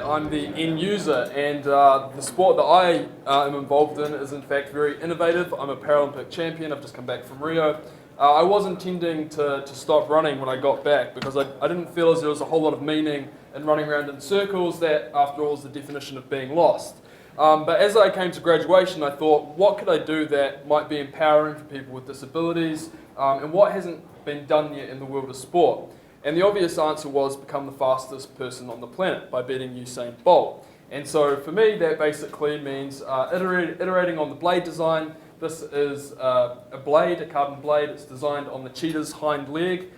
I'm the end user, and the sport that I am involved in is in fact very innovative. I'm a Paralympic champion. I've just come back from Rio. I was intending to stop running when I got back because I didn't feel as there was a whole lot of meaning in running around in circles. That, after all, is the definition of being lost. But as I came to graduation, I thought, what could I do that might be empowering for people with disabilities, and what hasn't been done yet in the world of sport? And the obvious answer was become the fastest person on the planet by beating Usain Bolt. And so for me, that basically means iterating on the blade design. This is a blade, a carbon blade. It's designed on the cheetah's hind leg,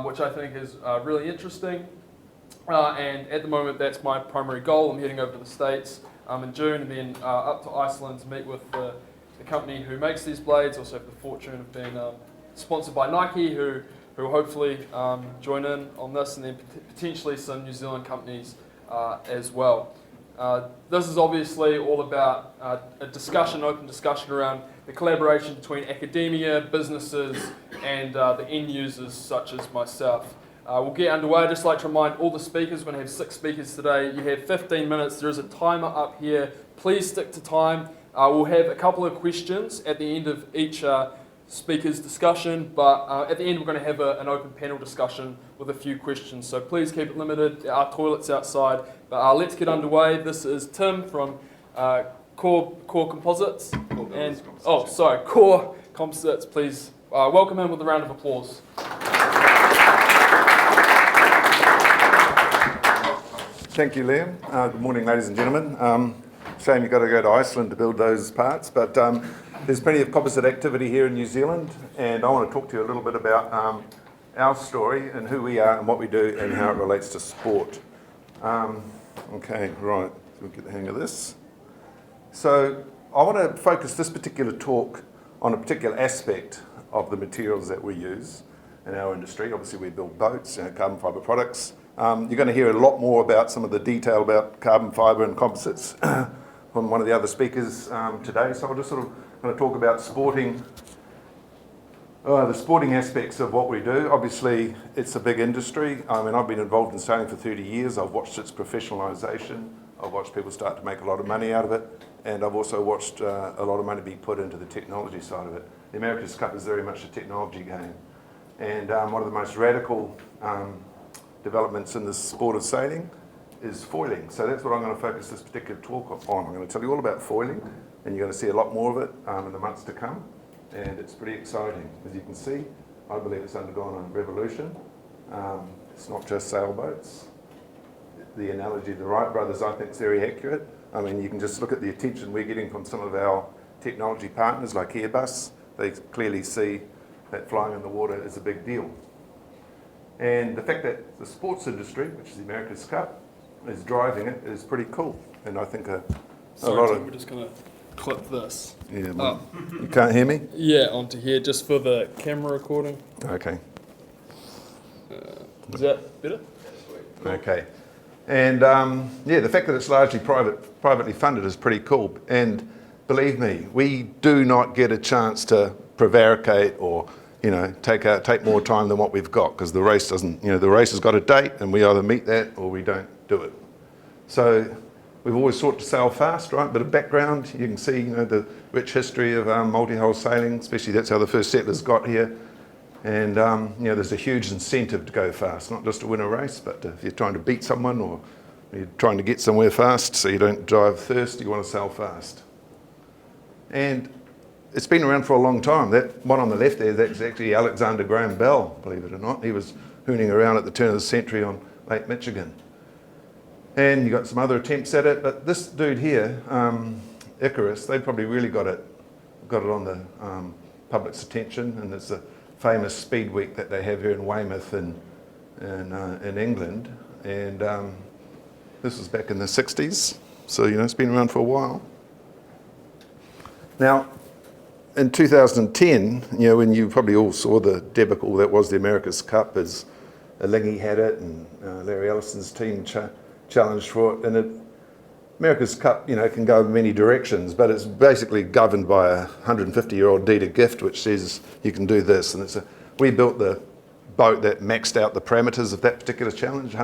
which I think is really interesting. And at the moment, that's my primary goal. I'm heading over to the States in June and then up to Iceland to meet with the company who makes these blades. Also have the fortune of being sponsored by Nike, who will hopefully join in on this, and then potentially some New Zealand companies as well. This is obviously all about a discussion, open discussion around the collaboration between academia, businesses, and the end users such as myself. We'll get underway. I'd just like to remind all the speakers, we're going to have 6 speakers today. You have 15 minutes. There is a timer up here. Please stick to time. We'll have a couple of questions at the end of each speaker's discussion, but at the end we're going to have an open panel discussion with a few questions, so please keep it limited. There are toilets outside, but let's get underway. This is Tim from Core Composites, and Core Composites. Please welcome him with a round of applause. Thank you, Liam. Good morning, ladies and gentlemen. Shame you've got to go to Iceland to build those parts, but there's plenty of composite activity here in New Zealand, and I want to talk to you a little bit about our story and who we are and what we do and how it relates to sport. Okay, right, we'll get the hang of this. So I want to focus this particular talk on a particular aspect of the materials that we use in our industry. Obviously we build boats, carbon fibre products. You're going to hear a lot more about some of the detail about carbon fibre and composites from one of the other speakers today. So I'll just sort of going to talk about the sporting aspects of what we do. Obviously, it's a big industry. I mean, I've been involved in sailing for 30 years. I've watched its professionalisation. I've watched people start to make a lot of money out of it. And I've also watched a lot of money be put into the technology side of it. The America's Cup is very much a technology game. And one of the most radical developments in the sport of sailing is foiling. So that's what I'm going to focus this particular talk on. I'm going to tell you all about foiling, and you're going to see a lot more of it in the months to come, and it's pretty exciting. As you can see, I believe it's undergone a revolution. It's not just sailboats. The analogy of the Wright brothers, I think, is very accurate. I mean, you can just look at the attention we're getting from some of our technology partners like Airbus. They clearly see that flying in the water is a big deal. And the fact that the sports industry, which is the America's Cup, is driving it is pretty cool. And I think a lot of... We're just going to clip this. Yeah, you can't hear me? Yeah, onto here, just for the camera recording. Okay. Is that better? Cool. Okay. And the fact that it's largely privately funded is pretty cool. And believe me, we do not get a chance to prevaricate or take more time than what we've got, because the race doesn't, the race has got a date and we either meet that or we don't do it. So we've always sought to sail fast, right? Bit of background, you can see, the rich history of multi-hull sailing, especially that's how the first settlers got here. And, there's a huge incentive to go fast, not just to win a race, but if you're trying to beat someone or you're trying to get somewhere fast so you don't drive thirst, you want to sail fast. And it's been around for a long time. That one on the left there, that's actually Alexander Graham Bell, believe it or not. He was hooning around at the turn of the century on Lake Michigan. And you got some other attempts at it, but this dude here, Icarus, they probably really got it on the public's attention, and there's a famous speed week that they have here in Weymouth in England, and this was back in the 60s, so it's been around for a while. Now, in 2010, when you probably all saw the debacle that was the America's Cup, as Lingy had it and Larry Ellison's team challenged for it, and America's Cup, can go in many directions, but it's basically governed by a 150-year-old deed of gift which says you can do this, and we built the boat that maxed out the parameters of that particular challenge,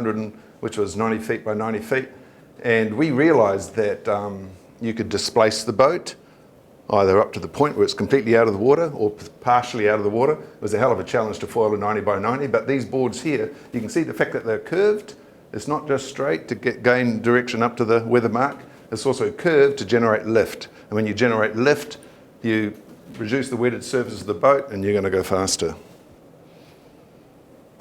which was 90 feet by 90 feet, And we realised that you could displace the boat either up to the point where it's completely out of the water or partially out of the water. It was a hell of a challenge to foil a 90 by 90, but these boards here, you can see the fact that they're curved. It's not just straight to gain direction up to the weather mark. It's also curved to generate lift. And when you generate lift, you reduce the wetted surface of the boat and you're going to go faster.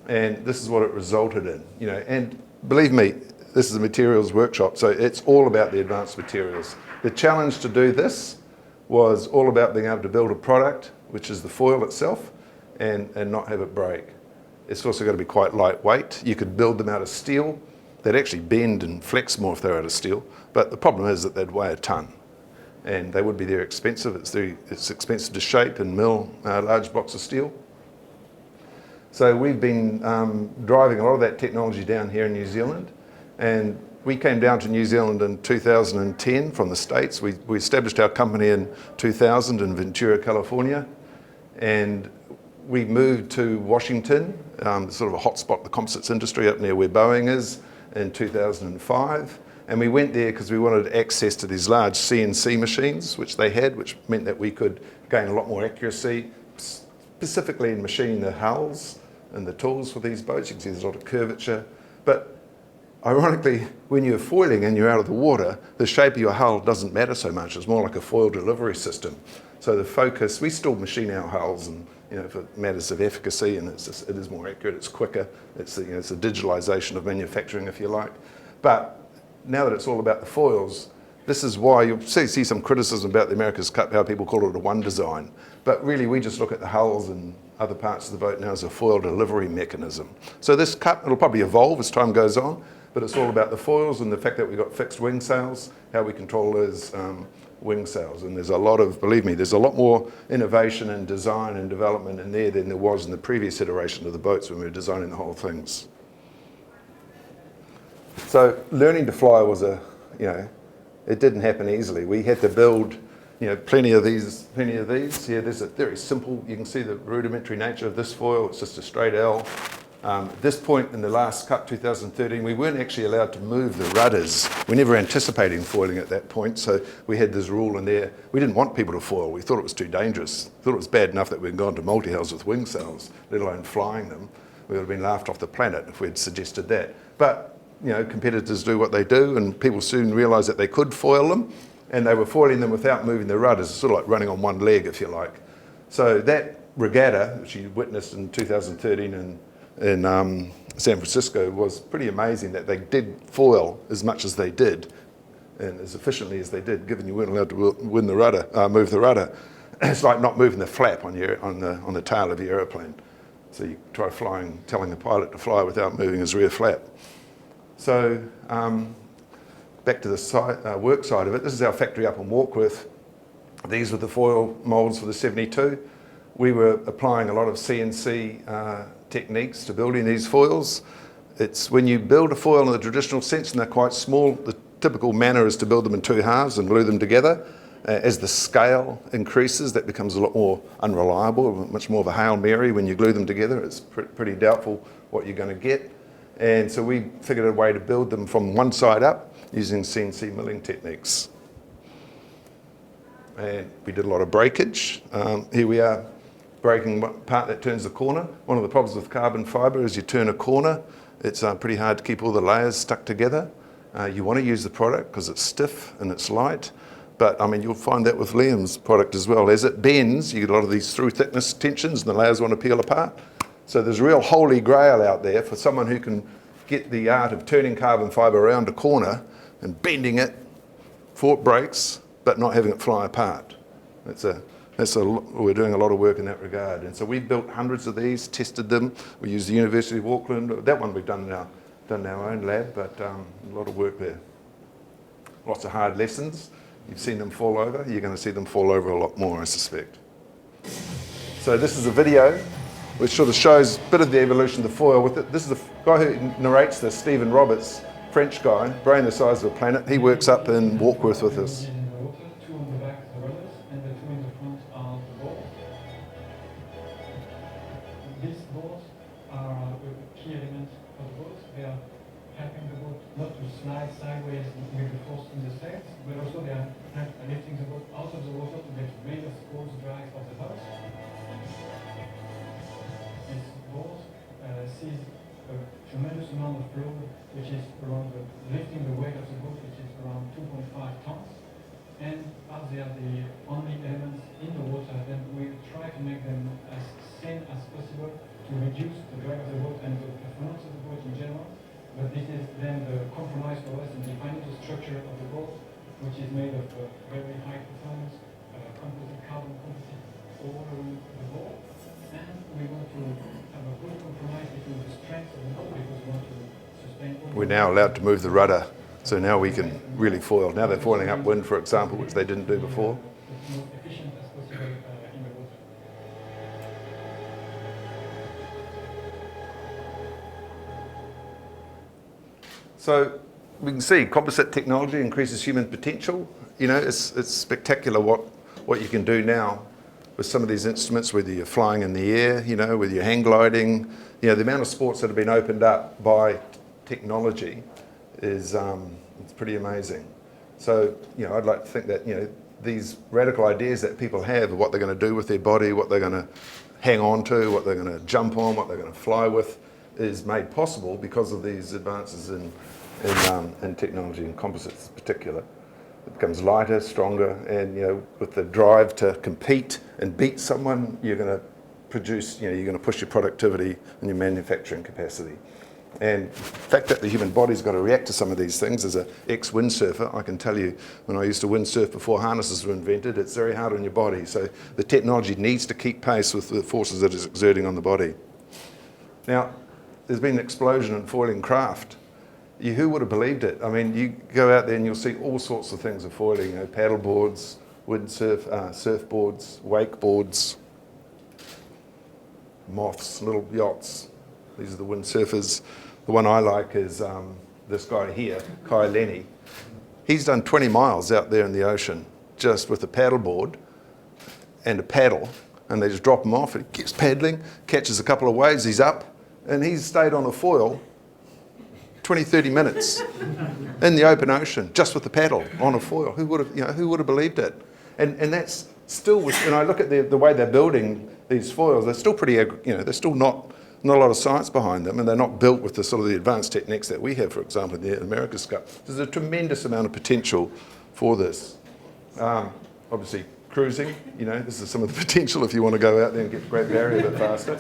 And this is what it resulted in. And believe me, this is a materials workshop, so it's all about the advanced materials. The challenge to do this was all about being able to build a product, which is the foil itself, and not have it break. It's also got to be quite lightweight. You could build them out of steel. They'd actually bend and flex more if they're out of steel, but the problem is that they'd weigh a ton, and they would be very expensive. It's expensive to shape and mill large blocks of steel. So we've been driving a lot of that technology down here in New Zealand, and we came down to New Zealand in 2010 from the States. We established our company in 2000 in Ventura, California, and we moved to Washington, sort of a hotspot of the composites industry up near where Boeing is, in 2005. And we went there because we wanted access to these large CNC machines, which they had, which meant that we could gain a lot more accuracy, specifically in machining the hulls and the tools for these boats. You can see there's a lot of curvature. But ironically, when you're foiling and you're out of the water, the shape of your hull doesn't matter so much. It's more like a foil delivery system. So the focus, we still machine our hulls, and for matters of efficacy, and it is more accurate, it's quicker. It's it's a digitalization of manufacturing, if you like. But now that it's all about the foils, this is why you'll see some criticism about the America's Cup, how people call it a one design. But really, we just look at the hulls and other parts of the boat now as a foil delivery mechanism. So this cup, it'll probably evolve as time goes on, but it's all about the foils and the fact that we've got fixed wing sails, how we control those wing sails. And there's a lot of, believe me, there's a lot more innovation and design and development in there than there was in the previous iteration of the boats when we were designing the whole things. So learning to fly was it didn't happen easily. We had to build, plenty of these. Here, there's a very simple, you can see the rudimentary nature of this foil. It's just a straight L. At this point in the last Cup 2013, we weren't actually allowed to move the rudders. We never anticipated foiling at that point, so we had this rule in there. We didn't want people to foil. We thought it was too dangerous. Thought it was bad enough that we'd gone to multi-hulls with wing sails, let alone flying them. We would have been laughed off the planet if we'd suggested that. But competitors do what they do, and people soon realised that they could foil them, and they were foiling them without moving the rudders. It's sort of like running on one leg, if you like. So that regatta, which you witnessed in 2013 in San Francisco, was pretty amazing that they did foil as much as they did and as efficiently as they did, given you weren't allowed to move the rudder. It's like not moving the flap on the tail of your aeroplane. So you try telling the pilot to fly without moving his rear flap. So back to the work side of it, this is our factory up in Warkworth. These were the foil moulds for the 72. We were applying a lot of CNC techniques to building these foils. It's when you build a foil in the traditional sense and they're quite small, the typical manner is to build them in two halves and glue them together. As the scale increases, that becomes a lot more unreliable, much more of a Hail Mary when you glue them together. It's pretty doubtful what you're going to get. And so we figured a way to build them from one side up using CNC milling techniques. And we did a lot of breakage. Here we are breaking one part that turns the corner. One of the problems with carbon fibre is you turn a corner, it's pretty hard to keep all the layers stuck together. You want to use the product because it's stiff and it's light. But you'll find that with Liam's product as well. As it bends, you get a lot of these through thickness tensions and the layers want to peel apart. So there's a real holy grail out there for someone who can get the art of turning carbon fibre around a corner and bending it before it breaks, but not having it fly apart. We're doing a lot of work in that regard. And so we've built hundreds of these, tested them. We use the University of Auckland. That one we've done in our own lab, but a lot of work there. Lots of hard lessons. You've seen them fall over. You're going to see them fall over a lot more, I suspect. So this is a video which sort of shows a bit of the evolution of the foil. This is the guy who narrates this, Stephen Roberts, French guy, brain the size of a planet. He works up in Warkworth with us. Two on the back, the rudders, and the two in the front are the boats. These boats are a key element of the boat. They are helping the boat not to slide sideways with the force in the sails, but also they are lifting the boat out of the water to get rid of all the drag of the hulls. This boat sees a tremendous amount of flow, which is around lifting the weight of the boat, which is around 2.5 tons. And as they are the only elements in the water, then we try to make them as thin as possible to reduce the drag of the boat and the performance of the boat in general. But this is then the compromise for us in defining the structure of the boat, which is made of very high performance composite, carbon composite all around the boat. And we want to have a good compromise between the strength of the boat because we want to sustain. We're now allowed to move the rudder, so now we can really foil. Now they're foiling upwind, for example, which they didn't do before. As more efficient as possible in the water. So we can see composite technology increases human potential. You know, it's spectacular what you can do now with some of these instruments, whether you're flying in the air, you know, whether you're hang gliding. You know, the amount of sports that have been opened up by technology is it's pretty amazing. So, you know, I'd like to think that, you know, these radical ideas that people have of what they're going to do with their body, what they're going to hang on to, what they're going to jump on, what they're going to fly with, is made possible because of these advances in technology and composites in particular. It becomes lighter, stronger, and, you know, with the drive to compete and beat someone, you're going to produce, you know, you're going to push your productivity and your manufacturing capacity. And the fact that the human body's got to react to some of these things, as an ex-windsurfer, I can tell you, when I used to windsurf before harnesses were invented, it's very hard on your body. So the technology needs to keep pace with the forces that it's exerting on the body. Now, there's been an explosion in foiling craft. Who would have believed it? I mean, you go out there and you'll see all sorts of things of foiling, you know, paddle boards, windsurf, surfboards, wakeboards, moths, little yachts. These are the windsurfers. The one I like is this guy here, Kai Lenny. He's done 20 miles out there in the ocean just with a paddleboard and a paddle, and they just drop him off and he keeps paddling, catches a couple of waves, he's up, and he's stayed on a foil 20, 30 minutes in the open ocean just with the paddle on a foil. Who would have believed it? And that's still, when I look at the way they're building these foils, they're still pretty, you know, they're still not a lot of science behind them, and they're not built with the sort of the advanced techniques that we have, for example, in the America's Cup. There's a tremendous amount of potential for this. Obviously, cruising, you know, this is some of the potential if you want to go out there and get the Great Barrier a bit faster.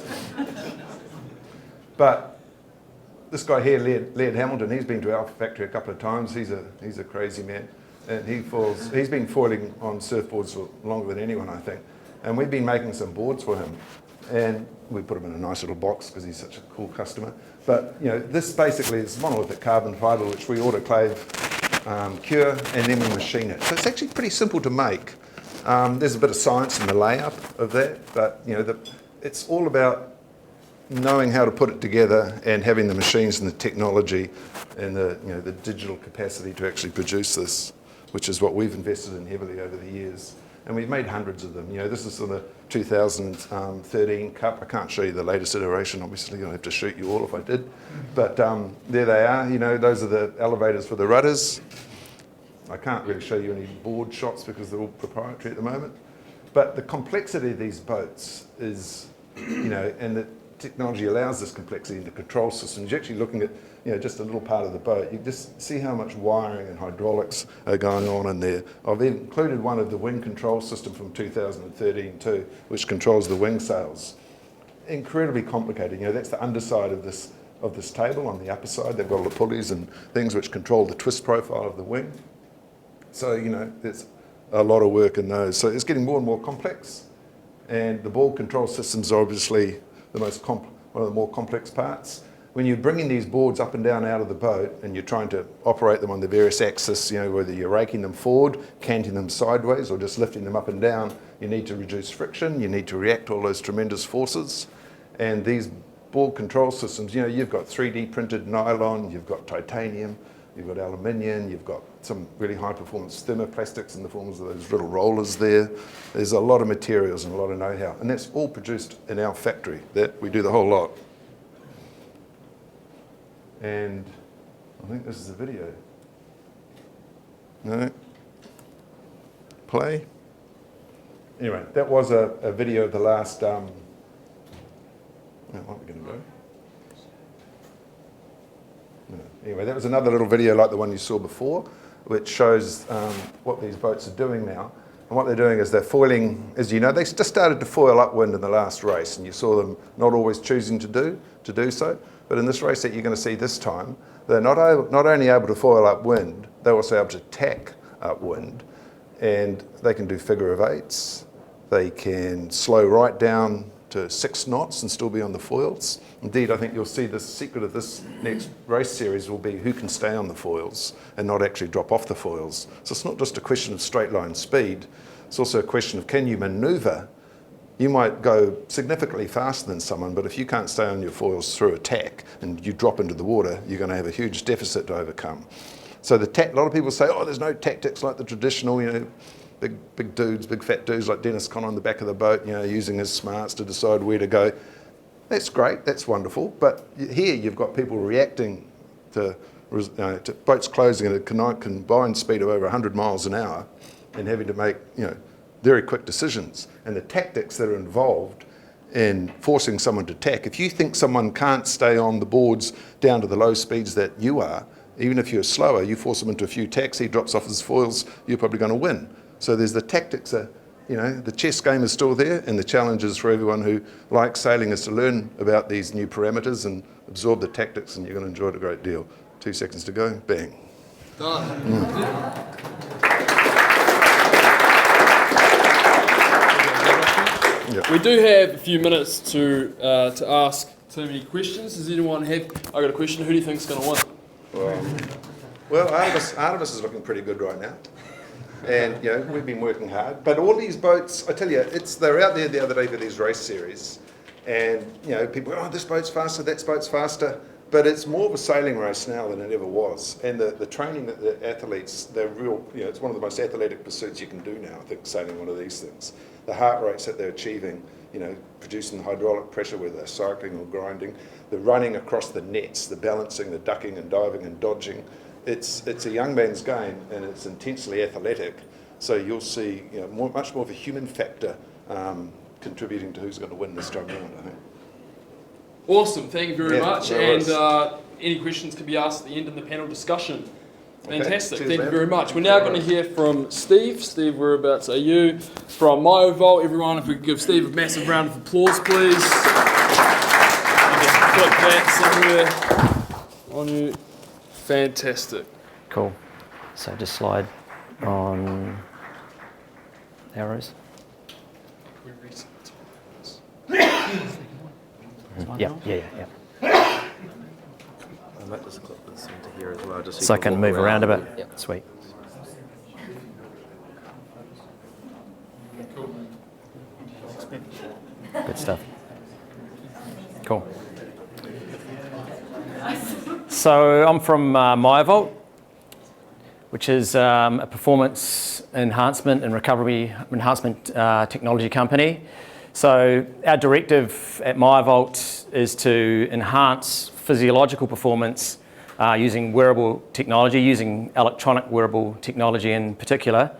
But this guy here, Laird Hamilton, he's been to our factory a couple of times. He's a crazy man, and he's been foiling on surfboards for longer than anyone, I think. And we've been making some boards for him, and we put him in a nice little box because he's such a cool customer. But, you know, this basically is monolithic carbon fibre which we autoclave, cure, and then we machine it. So it's actually pretty simple to make. There's a bit of science in the layup of that, but, you know, it's all about knowing how to put it together and having the machines and the technology and the digital capacity to actually produce this, which is what we've invested in heavily over the years. And we've made hundreds of them. You know, this is the 2013 Cup. I can't show you the latest iteration, obviously. I'd have to shoot you all if I did. But there they are. You know, those are the elevators for the rudders. I can't really show you any board shots because they're all proprietary at the moment. But the complexity of these boats is, you know, and the technology allows this complexity in the control systems. You're actually looking at, you know, just a little part of the boat. You just see how much wiring and hydraulics are going on in there. I've included one of the wing control system from 2013 too, which controls the wing sails. Incredibly complicated. You know, that's the underside of this table. On the upper side, they've got all the pulleys and things which control the twist profile of the wing. So, you know, there's a lot of work in those. So it's getting more and more complex. And the board control systems are obviously one of the more complex parts. When you're bringing these boards up and down out of the boat and you're trying to operate them on the various axes, you know, whether you're raking them forward, canting them sideways, or just lifting them up and down, you need to reduce friction, you need to react to all those tremendous forces. And these board control systems, you know, you've got 3D printed nylon, you've got titanium, you've got aluminium, you've got some really high performance thermoplastics in the forms of those little rollers there. There's a lot of materials and a lot of know-how, and that's all produced in our factory. That we do the whole lot. And I think this is a video. No. Play. Anyway, that was a video of the last, what are we going to do? No. Anyway, that was another little video like the one you saw before, which shows what these boats are doing now. And what they're doing is they're foiling, as you know, they just started to foil upwind in the last race, and you saw them not always choosing to do so. But in this race that you're going to see this time, they're not only able to foil upwind, they're also able to tack upwind, and they can do figure of eights. They can slow right down to 6 knots and still be on the foils. Indeed, I think you'll see the secret of this next race series will be who can stay on the foils and not actually drop off the foils. So it's not just a question of straight line speed, it's also a question of can you manoeuvre. You might go significantly faster than someone, but if you can't stay on your foils through a tack and you drop into the water, you're going to have a huge deficit to overcome. So a lot of people say, oh, there's no tactics like the traditional, big dudes, big fat dudes like Dennis Conner on the back of the boat, using his smarts to decide where to go. That's great, that's wonderful, but here you've got people reacting to boats closing at a combined speed of over 100 miles an hour and having to make very quick decisions. And the tactics that are involved in forcing someone to tack, if you think someone can't stay on the boards down to the low speeds that you are, even if you're slower, you force him into a few tacks, he drops off his foils, you're probably going to win. So there's the tactics, the chess game is still there, and the challenges for everyone who likes sailing is to learn about these new parameters and absorb the tactics, and you're going to enjoy it a great deal. 2 seconds to go, bang. Done. Yep. We do have a few minutes to ask Timmy questions. Does anyone have? I got a question. Who do you think is going to win? Well, Artemis is looking pretty good right now. And we've been working hard. But all these boats, I tell you, they're out there the other day for these race series. And people go, oh, this boat's faster, that boat's faster. But it's more of a sailing race now than it ever was. And the training that the athletes, they're real, it's one of the most athletic pursuits you can do now, I think, sailing one of these things. The heart rates that they're achieving, producing the hydraulic pressure whether they're cycling or grinding, the running across the nets, the balancing, the ducking and diving and dodging. It's a young man's game, and it's intensely athletic. So you'll see much more of a human factor contributing to who's going to win this time round, I think. Awesome, thank you very much. No And worries. any questions can be asked at the end of the panel discussion. Okay, Fantastic, cheers, thank you man. very much. We're now going to hear from Steve. Steve, whereabouts are you? From Myovolt, everyone, if we could give Steve a massive round of applause, please. Click that somewhere on you. Fantastic. Cool. So just slide on arrows. Can we reset the time? Yeah. I might just clip this into here as well, just So I you can walk move around a bit. Yep. Sweet. Good stuff. Cool. So I'm from Myovolt, which is a performance enhancement and recovery enhancement technology company. So our directive at Myovolt is to enhance physiological performance using wearable technology, using electronic wearable technology in particular.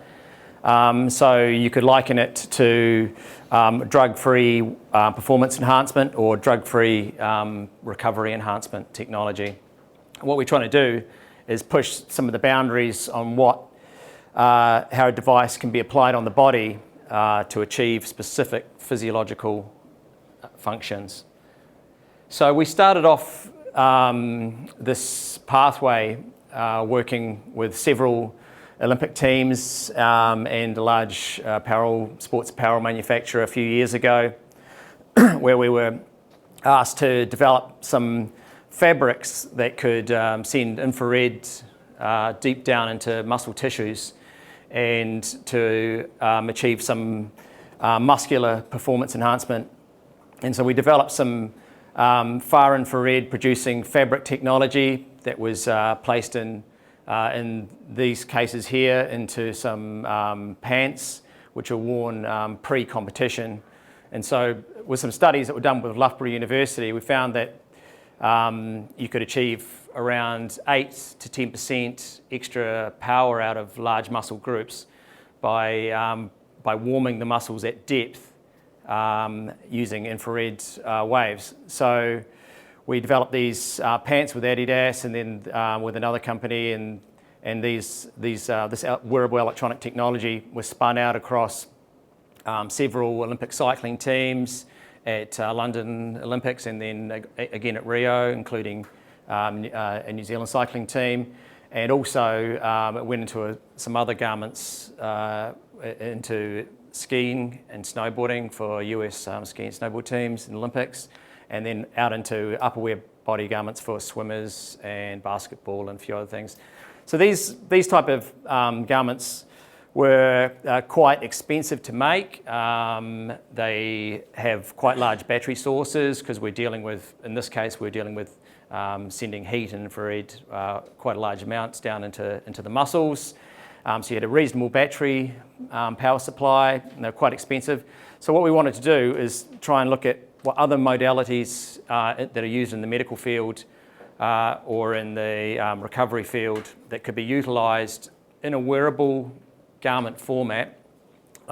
So you could liken it to drug-free performance enhancement or drug-free recovery enhancement technology. What we're trying to do is push some of the boundaries on how a device can be applied on the body to achieve specific physiological functions. So we started off this pathway working with several Olympic teams and a large sports apparel manufacturer a few years ago, where we were asked to develop some fabrics that could send infrared deep down into muscle tissues and to achieve some muscular performance enhancement. And so we developed some far infrared producing fabric technology that was placed in these cases here into some pants which are worn pre-competition. And so with some studies that were done with Loughborough University, we found that you could achieve around 8 to 10% extra power out of large muscle groups by warming the muscles at depth using infrared waves. So we developed these pants with Adidas and then with another company, and this wearable electronic technology was spun out across several Olympic cycling teams at London Olympics and then again at Rio, including a New Zealand cycling team. And also it went into some other garments into skiing and snowboarding for US ski and snowboard teams in the Olympics, and then out into upperwear body garments for swimmers and basketball and a few other things. So these type of garments were quite expensive to make. They have quite large battery sources because we're dealing with, in this case, we're dealing with sending heat and infrared quite large amounts down into the muscles. So you had a reasonable battery power supply, and they're quite expensive. So what we wanted to do is try and look at what other modalities that are used in the medical field or in the recovery field that could be utilised in a wearable garment format.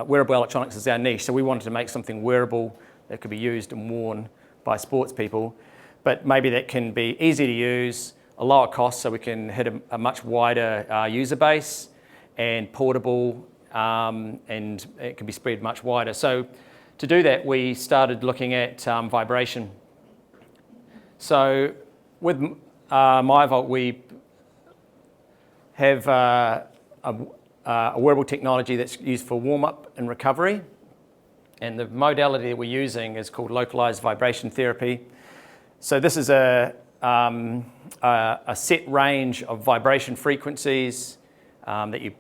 Wearable electronics is our niche, so we wanted to make something wearable that could be used and worn by sports people, but maybe that can be easy to use, a lower cost so we can hit a much wider user base, and portable, and it can be spread much wider. So to do that, we started looking at vibration. So with MyVolt, we have a wearable technology that's used for warm-up and recovery. And the modality that we're using is called localized vibration therapy. So this is a set range of vibration frequencies that you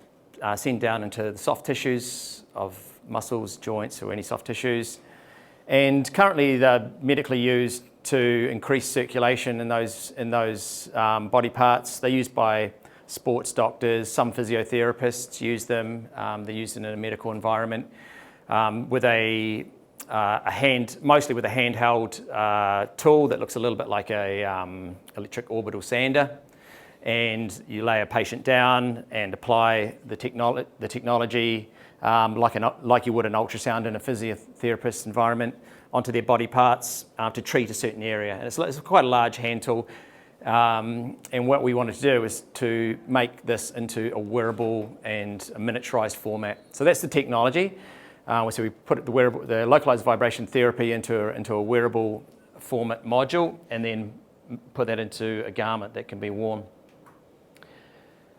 send down into the soft tissues of muscles, joints, or any soft tissues. And currently they're medically used to increase circulation in those body parts. They're used by sports doctors, some physiotherapists use them. They're used in a medical environment with mostly with a handheld tool that looks a little bit like a electric orbital sander. And you lay a patient down and apply the technology like you would an ultrasound in a physiotherapist environment onto their body parts to treat a certain area. And it's quite a large hand tool. And what we wanted to do is to make this into a wearable and a miniaturized format. So that's the technology. So we put the localized vibration therapy into a wearable format module, and then put that into a garment that can be worn.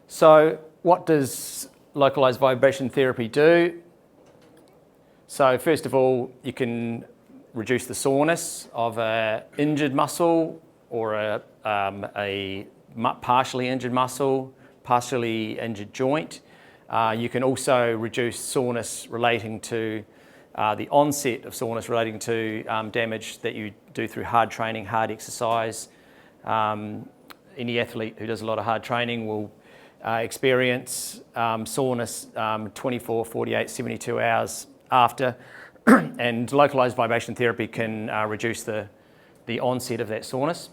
So what does localized vibration therapy do? So first of all, you can reduce the soreness of an injured muscle or a partially injured muscle, partially injured joint. You can also reduce soreness relating to the onset of soreness relating to damage that you do through hard training, hard exercise. Any athlete who does a lot of hard training will experience soreness 24, 48, 72 hours after. And localized vibration therapy can reduce the onset of that soreness.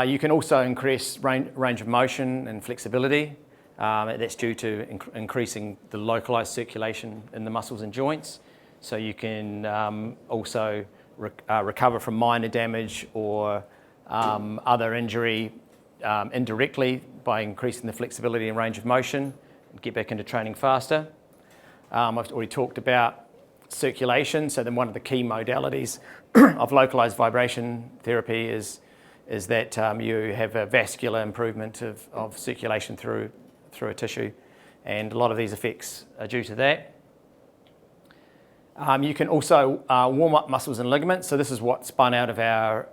You can also increase range of motion and flexibility. That's due to increasing the localized circulation in the muscles and joints. So you can also recover from minor damage or other injury indirectly by increasing the flexibility and range of motion and get back into training faster. I've already talked about circulation. So then one of the key modalities of localized vibration therapy is that you have a vascular improvement of circulation through a tissue, and a lot of these effects are due to that. You can also warm up muscles and ligaments. So this is what spun out of our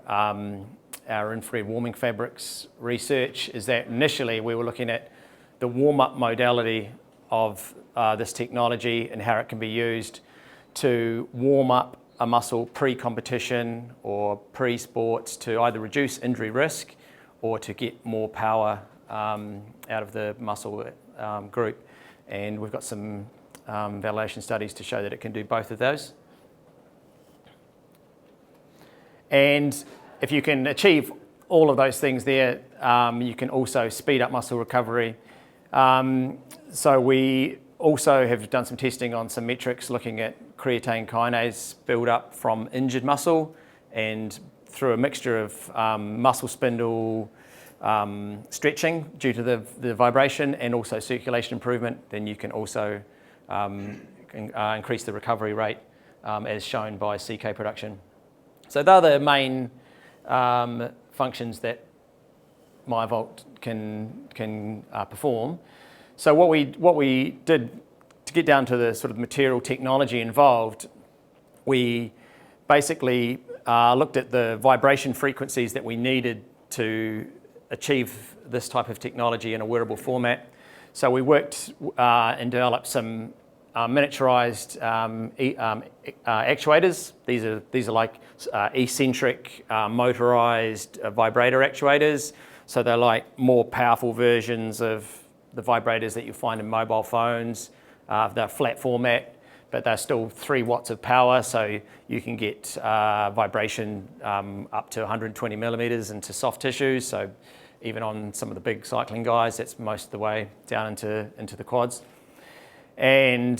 infrared warming fabrics research, is that initially we were looking at the warm-up modality of this technology and how it can be used to warm up a muscle pre-competition or pre-sports to either reduce injury risk or to get more power out of the muscle group. And we've got some validation studies to show that it can do both of those. And if you can achieve all of those things there, you can also speed up muscle recovery. So we also have done some testing on some metrics looking at creatine kinase build up from injured muscle, and through a mixture of muscle spindle stretching due to the vibration and also circulation improvement, then you can also increase the recovery rate as shown by CK production. So they're the main functions that MyVault can perform. So what we did to get down to the sort of material technology involved, we basically looked at the vibration frequencies that we needed to achieve this type of technology in a wearable format. So we worked and developed some miniaturized actuators. These are like eccentric motorized vibrator actuators. So they're like more powerful versions of the vibrators that you find in mobile phones. They're flat format, but they're still 3 watts of power, so you can get vibration up to 120 millimeters into soft tissues. So even on some of the big cycling guys, that's most of the way down into the quads. And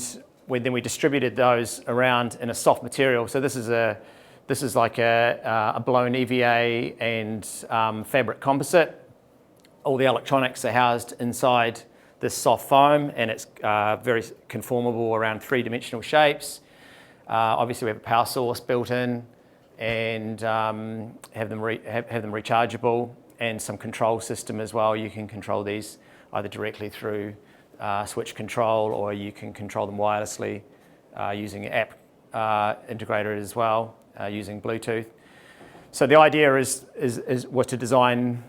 then we distributed those around in a soft material. So this is like a blown EVA and fabric composite. All the electronics are housed inside this soft foam, and it's very conformable around 3-dimensional shapes. Obviously, we have a power source built in, and have them rechargeable, and some control system as well. You can control these either directly through switch control, or you can control them wirelessly using an app integrator as well, using Bluetooth. So the idea was to design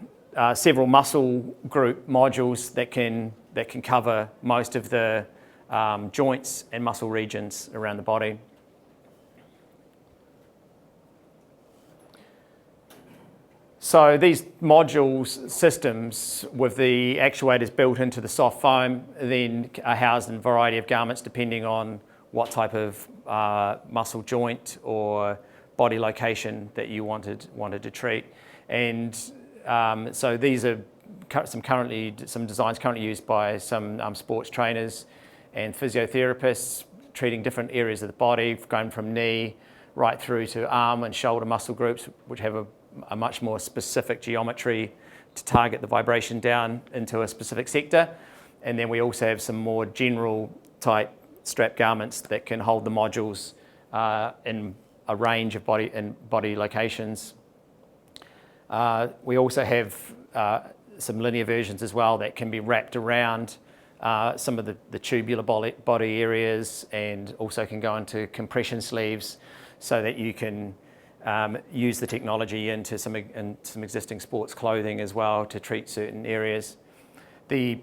several muscle group modules that can cover most of the joints and muscle regions around the body. So these modules, systems with the actuators built into the soft foam, then are housed in a variety of garments depending on what type of muscle joint or body location that you wanted to treat. And so these are some designs currently used by some sports trainers and physiotherapists treating different areas of the body, going from knee right through to arm and shoulder muscle groups, which have a much more specific geometry to target the vibration down into a specific sector. And then we also have some more general type strap garments that can hold the modules in a range of body locations. We also have some linear versions as well that can be wrapped around some of the tubular body areas, and also can go into compression sleeves so that you can use the technology into some existing sports clothing as well to treat certain areas. The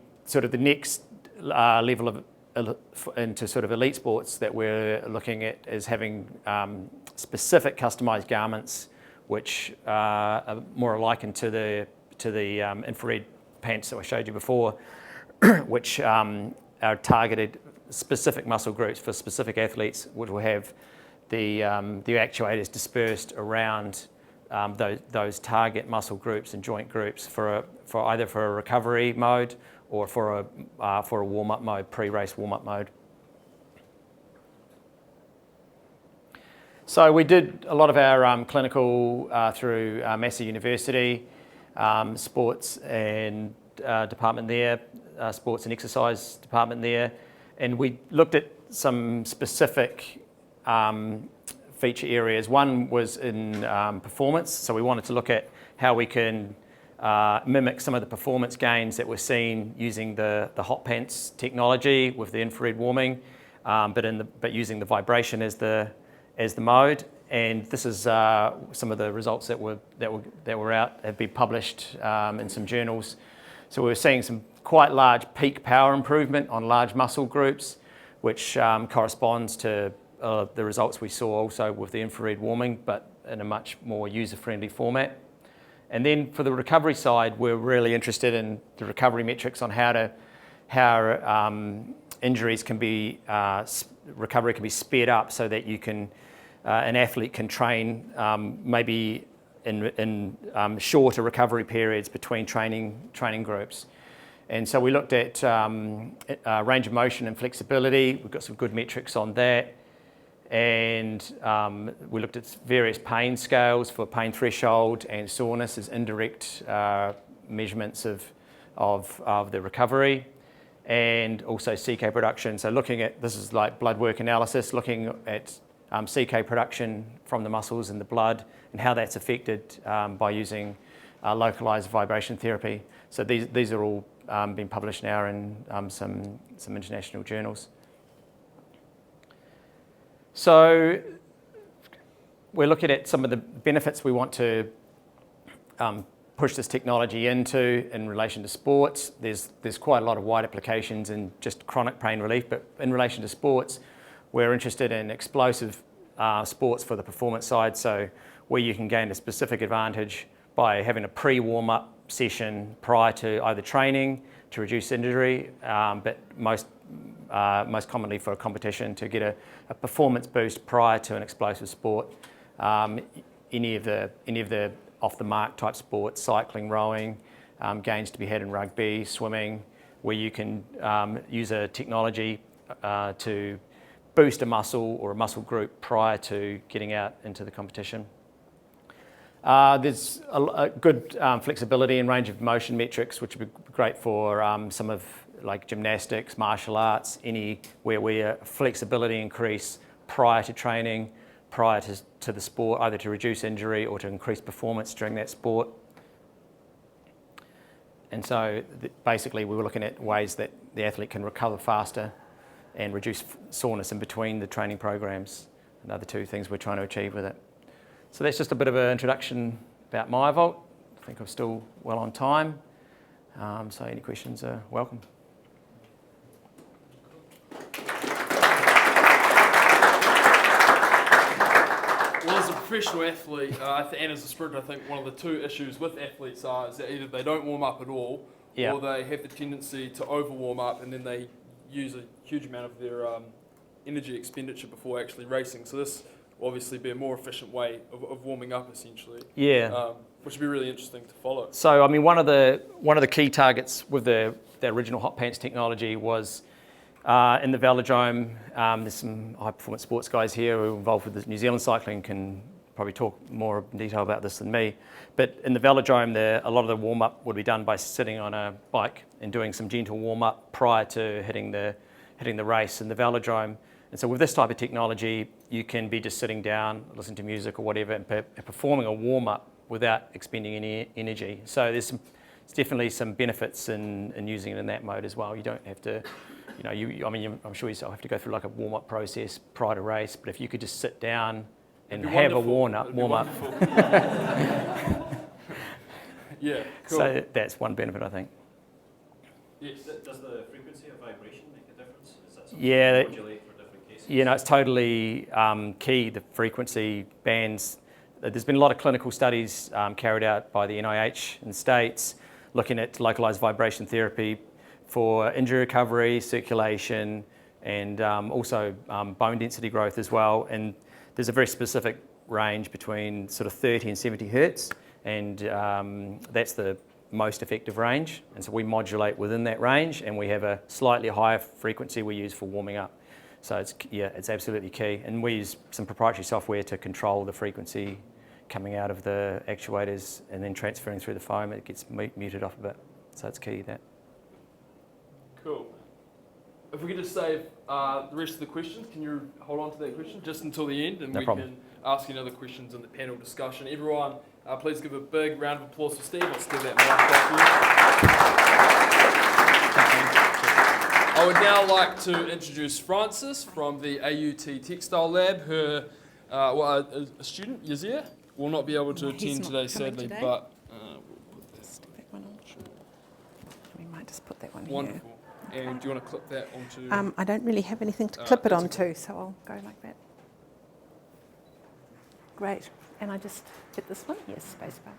next level of into sort of elite sports that we're looking at is having specific customized garments which are more likened to the infrared pants that I showed you before, which are targeted specific muscle groups for specific athletes, which will have the actuators dispersed around those target muscle groups and joint groups for either a recovery mode or for a warm-up mode, pre-race warm-up mode. So we did a lot of our clinical through Massey University, sports and department there, sports and exercise department there, and we looked at some specific feature areas. One was in performance, so we wanted to look at how we can mimic some of the performance gains that we're seeing using the hot pants technology with the infrared warming, but using the vibration as the mode. And this is some of the results that were out, have been published in some journals. So we were seeing some quite large peak power improvement on large muscle groups, which corresponds to the results we saw also with the infrared warming, but in a much more user-friendly format. And then for the recovery side, we're really interested in the recovery metrics on how injuries can be, recovery can be sped up so that you can, an athlete can train maybe in shorter recovery periods between training groups. And so we looked at range of motion and flexibility. We've got some good metrics on that. And we looked at various pain scales for pain threshold and soreness as indirect measurements of the recovery, and also CK production. So looking at, this is like blood work analysis, looking at CK production from the muscles and the blood and how that's affected by using localized vibration therapy. So these are all been published now in some international journals. So we're looking at some of the benefits we want to push this technology into in relation to sports. There's quite a lot of wide applications in just chronic pain relief, but in relation to sports, we're interested in explosive sports for the performance side, so where you can gain a specific advantage by having a pre-warm-up session prior to either training to reduce injury, but most commonly for a competition to get a performance boost prior to an explosive sport. Any of the off-the-mark type sports, cycling, rowing, gains to be had in rugby, swimming, where you can use a technology to boost a muscle or a muscle group prior to getting out into the competition. There's a good flexibility and range of motion metrics, which would be great for some of like gymnastics, martial arts, anywhere where flexibility increase prior to training, prior to the sport, either to reduce injury or to increase performance during that sport. And so basically we were looking at ways that the athlete can recover faster and reduce soreness in between the training programs, and other two things we're trying to achieve with it. So that's just a bit of an introduction about MyVault. I think I'm still well on time, so any questions are welcome. Well, as a professional athlete and as a sprinter, I think one of the two issues with athletes is that either they don't warm up at all, or they have the tendency to over warm up and then they use a huge amount of their energy expenditure before actually racing. So this will obviously be a more efficient way of warming up, essentially. Yeah. Which would be really interesting to follow. So, I mean, one of the key targets with the original hot pants technology was in the velodrome. There's some high performance sports guys here who are involved with the New Zealand cycling, can probably talk more in detail about this than me. But in the velodrome, a lot of the warm up would be done by sitting on a bike and doing some gentle warm up prior to hitting the race in the velodrome. And so with this type of technology, you can be just sitting down, listening to music or whatever, and performing a warm up without expending any energy. So there's definitely some benefits in using it in that mode as well. You don't have to, I'm sure you still have to go through like a warm up process prior to race, but if you could just sit down and have a warm up. Yeah, cool. So that's one benefit, I think. Yes. Does the frequency of vibration make a difference? Is that something Yeah, you modulate for different cases? It's totally key, the frequency bands. There's been a lot of clinical studies carried out by the NIH in the States looking at localized vibration therapy for injury recovery, circulation, and also bone density growth as well. And there's a very specific range between sort of 30 and 70 hertz, and that's the most effective range. And so we modulate within that range, and we have a slightly higher frequency we use for warming up. So it's absolutely key. And we use some proprietary software to control the frequency coming out of the actuators and then transferring through the foam. It gets muted off a bit. So it's key, that. Cool. If we could just save the rest of the questions, can you hold on to that question just until the end, and No we problem. can ask you other questions in the panel discussion. Everyone, please give a big round of applause for Steve. Let's give that mic back to you. I would now like to introduce Frances from the AUT Textile Lab. Her, a student, Yazir, will not be able to attend today, sadly, but we'll put that. Stick that one on. We might just put that one Wonderful. here. And do you want to clip that onto? I don't really have anything to clip it that's onto, so I'll go like that. Great. And I just hit this one? Yes, spacebar.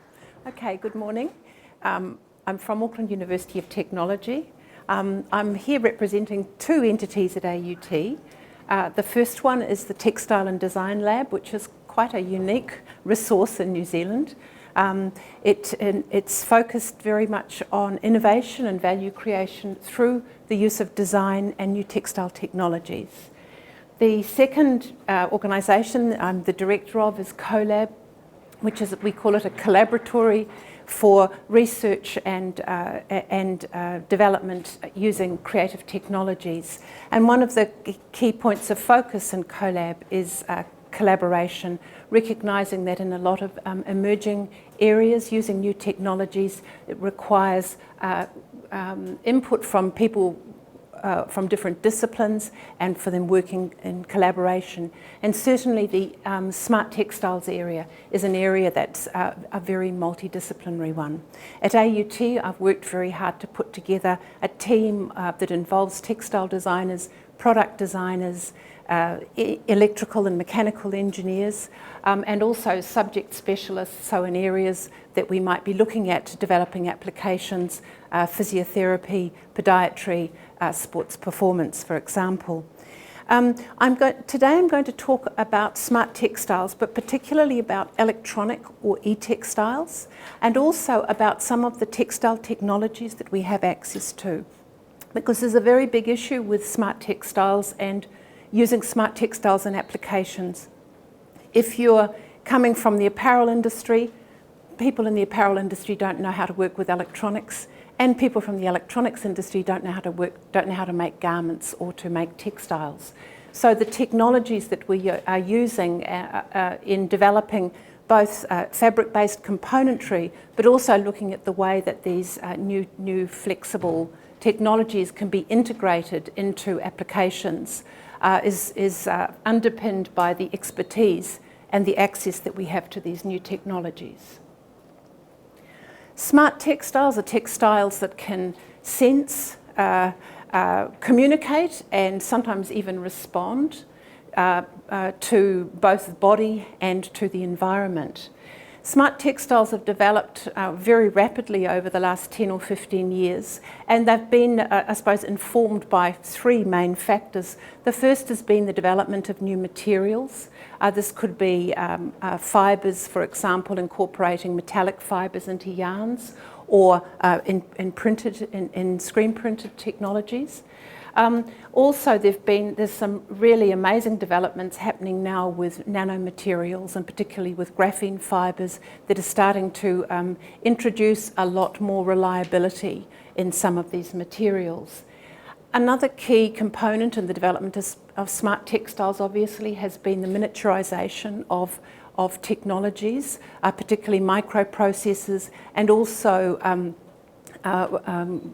Okay, good morning. I'm from Auckland University of Technology. I'm here representing two entities at AUT. The first one is the Textile and Design Lab, which is quite a unique resource in New Zealand. It's focused very much on innovation and value creation through the use of design and new textile technologies. The second organisation I'm the director of is CoLab, which is, we call it a collaboratory for research and development using creative technologies. And one of the key points of focus in CoLab is collaboration, recognising that in a lot of emerging areas using new technologies, it requires input from people from different disciplines and for them working in collaboration. And certainly the smart textiles area is an area that's a very multidisciplinary one. At AUT, I've worked very hard to put together a team that involves textile designers, product designers, electrical and mechanical engineers, and also subject specialists, so in areas that we might be looking at developing applications, physiotherapy, podiatry, sports performance, for example. Today I'm going to talk about smart textiles, but particularly about electronic or e-textiles, and also about some of the textile technologies that we have access to. Because there's a very big issue with smart textiles and using smart textiles in applications. If you're coming from the apparel industry, people in the apparel industry don't know how to work with electronics, and people from the electronics industry don't know how to make garments or to make textiles. So the technologies that we are using in developing both fabric-based componentry, but also looking at the way that these new flexible technologies can be integrated into applications is underpinned by the expertise and the access that we have to these new technologies. Smart textiles are textiles that can sense, communicate, and sometimes even respond to both the body and to the environment. Smart textiles have developed very rapidly over the last 10 or 15 years, and they've been, I suppose, informed by three main factors. The first has been the development of new materials. This could be fibres, for example, incorporating metallic fibres into yarns, or in screen printed technologies. Also, there's some really amazing developments happening now with nanomaterials, and particularly with graphene fibres that are starting to introduce a lot more reliability in some of these materials. Another key component in the development of smart textiles, obviously, has been the miniaturisation of technologies, particularly microprocessors, and also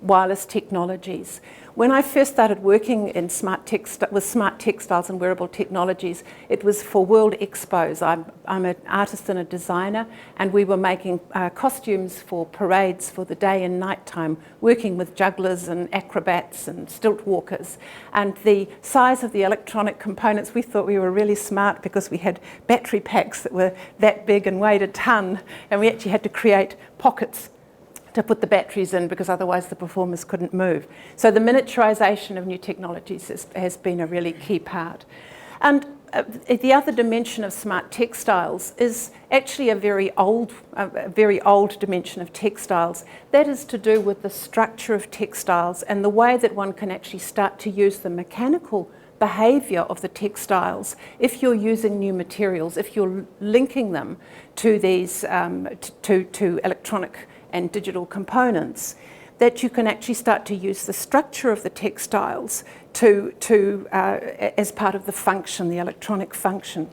wireless technologies. When I first started working in with smart textiles and wearable technologies, it was for World Expos. I'm an artist and a designer, and we were making costumes for parades for the day and night time, working with jugglers and acrobats and stilt walkers. And the size of the electronic components, we thought we were really smart because we had battery packs that were that big and weighed a ton, and we actually had to create pockets to put the batteries in because otherwise the performers couldn't move. So the miniaturisation of new technologies has been a really key part. And the other dimension of smart textiles is actually a very old dimension of textiles. That is to do with the structure of textiles and the way that one can actually start to use the mechanical behaviour of the textiles if you're using new materials, if you're linking them to these to electronic and digital components, that you can actually start to use the structure of the textiles as part of the function, the electronic function.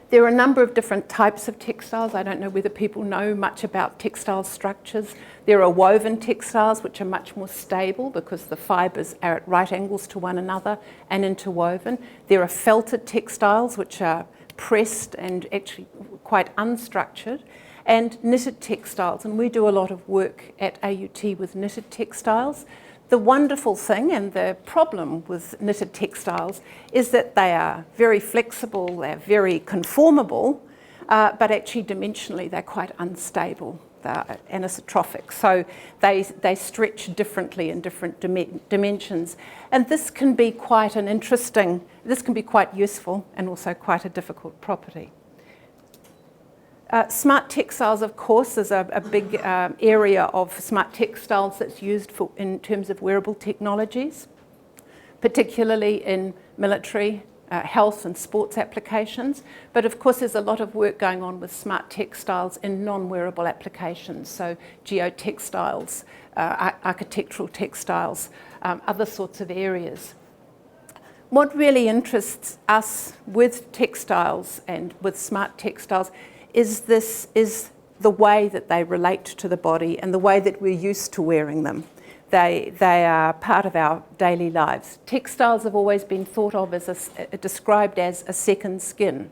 There are a number of different types of textiles. I don't know whether people know much about textile structures. There are woven textiles, which are much more stable because the fibres are at right angles to one another and interwoven. There are felted textiles, which are pressed and actually quite unstructured, and knitted textiles, and we do a lot of work at AUT with knitted textiles. The wonderful thing and the problem with knitted textiles is that they are very flexible, they're very conformable, but actually dimensionally they're quite unstable. They're anisotrophic, so they stretch differently in different dimensions, and this can be quite useful and also quite a difficult property. Smart textiles, of course, is a big area of smart textiles that's used in terms of wearable technologies, particularly in military, health and sports applications. But of course, there's a lot of work going on with smart textiles in non-wearable applications, so geotextiles, architectural textiles, other sorts of areas. What really interests us with textiles and with smart textiles is the way that they relate to the body and the way that we're used to wearing them. They are part of our daily lives. Textiles have always been thought of as described as a second skin.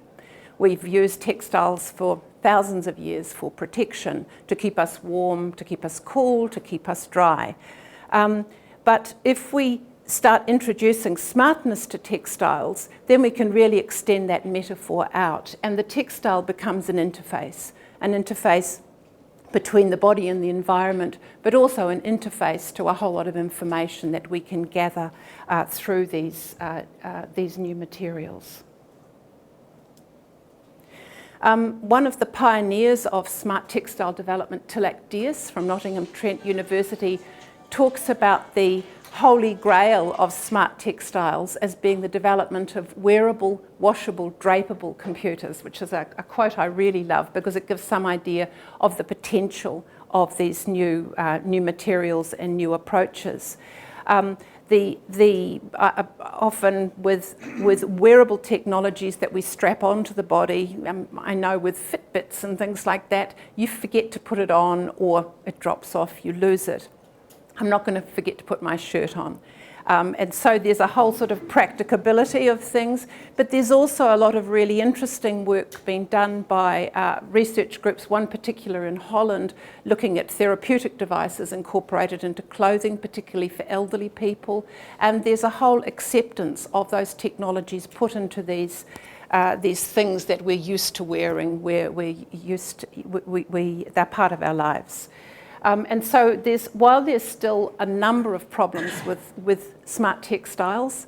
We've used textiles for thousands of years for protection, to keep us warm, to keep us cool, to keep us dry. But if we start introducing smartness to textiles, then we can really extend that metaphor out, and the textile becomes an interface between the body and the environment, but also an interface to a whole lot of information that we can gather through these new materials. One of the pioneers of smart textile development, Tilak Dias from Nottingham Trent University, talks about the holy grail of smart textiles as being the development of wearable, washable, drapable computers, which is a quote I really love because it gives some idea of the potential of these new materials and new approaches. Often with wearable technologies that we strap onto the body, I know with Fitbits and things like that, you forget to put it on or it drops off, you lose it. I'm not going to forget to put my shirt on. And so there's a whole sort of practicability of things, but there's also a lot of really interesting work being done by research groups, one particular in Holland, looking at therapeutic devices incorporated into clothing, particularly for elderly people. And there's a whole acceptance of those technologies put into these things that we're used to wearing, where they're part of our lives. And so while there's still a number of problems with smart textiles,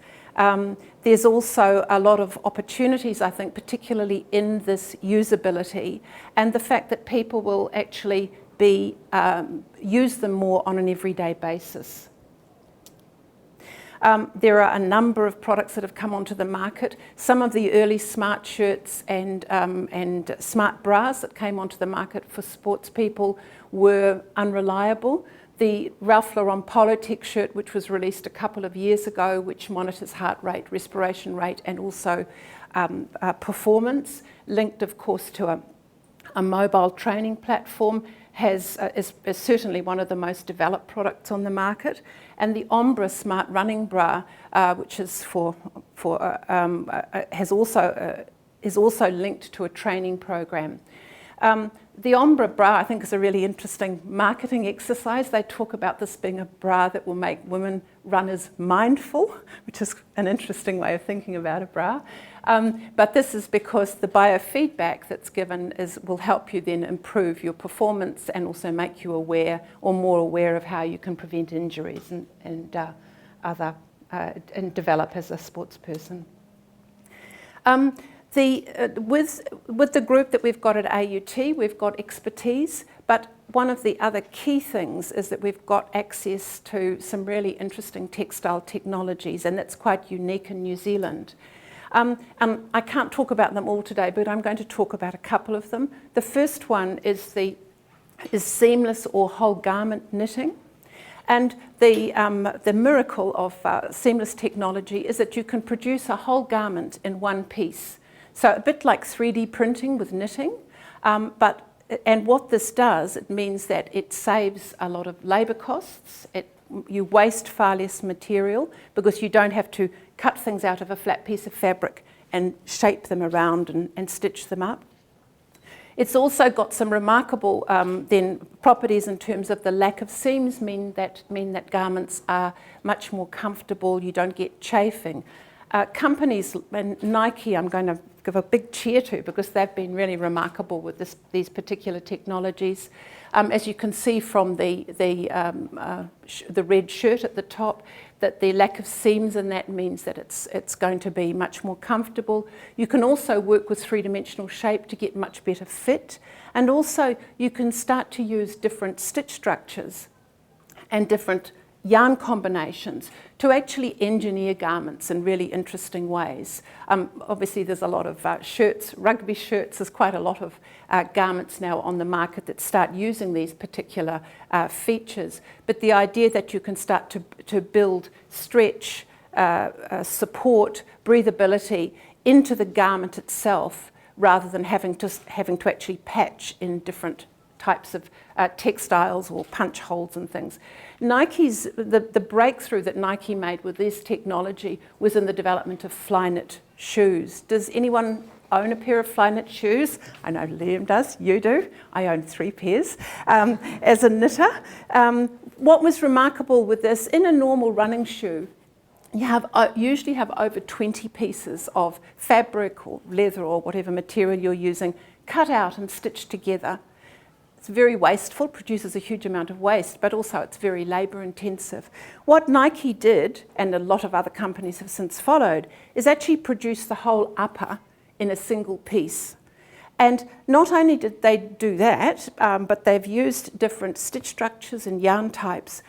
there's also a lot of opportunities, I think, particularly in this usability and the fact that people will actually use them more on an everyday basis. There are a number of products that have come onto the market. Some of the early smart shirts and smart bras that came onto the market for sports people were unreliable. The Ralph Lauren Polotech shirt, which was released a couple of years ago, which monitors heart rate, respiration rate, and also performance, linked, of course, to a mobile training platform, is certainly one of the most developed products on the market. And the Ombra Smart Running Bra, which is is also linked to a training program. The Ombra bra, I think, is a really interesting marketing exercise. They talk about this being a bra that will make women runners mindful, which is an interesting way of thinking about a bra. But this is because the biofeedback that's given will help you then improve your performance and also make you aware or more aware of how you can prevent injuries and develop as a sports person. With the group that we've got at AUT, we've got expertise, but one of the other key things is that we've got access to some really interesting textile technologies, and that's quite unique in New Zealand. I can't talk about them all today, but I'm going to talk about a couple of them. The first one is seamless or whole garment knitting. And the miracle of seamless technology is that you can produce a whole garment in one piece. So a bit like 3D printing with knitting, and what this does, it means that it saves a lot of labour costs. You waste far less material because you don't have to cut things out of a flat piece of fabric and shape them around and stitch them up. It's also got some remarkable properties in terms of the lack of seams mean that garments are much more comfortable. You don't get chafing. Companies, and Nike, I'm going to give a big cheer to because they've been really remarkable with these particular technologies. As you can see from the red shirt at the top, that the lack of seams in that means that it's going to be much more comfortable. You can also work with three-dimensional shape to get much better fit. And also you can start to use different stitch structures and different yarn combinations to actually engineer garments in really interesting ways. Obviously there's a lot of shirts, rugby shirts, there's quite a lot of garments now on the market that start using these particular features. But the idea that you can start to build stretch, support, breathability into the garment itself rather than having to actually patch in different types of textiles or punch holes and things. The breakthrough that Nike made with this technology was in the development of fly-knit shoes. Does anyone own a pair of fly-knit shoes? I know Liam does, you do. I own 3 pairs as a knitter. What was remarkable with this, in a normal running shoe, you usually have over 20 pieces of fabric or leather or whatever material you're using cut out and stitched together. It's very wasteful, produces a huge amount of waste, but also it's very labour intensive. What Nike did, and a lot of other companies have since followed, is actually produce the whole upper in a single piece. And not only did they do that, but they've used different stitch structures and yarn types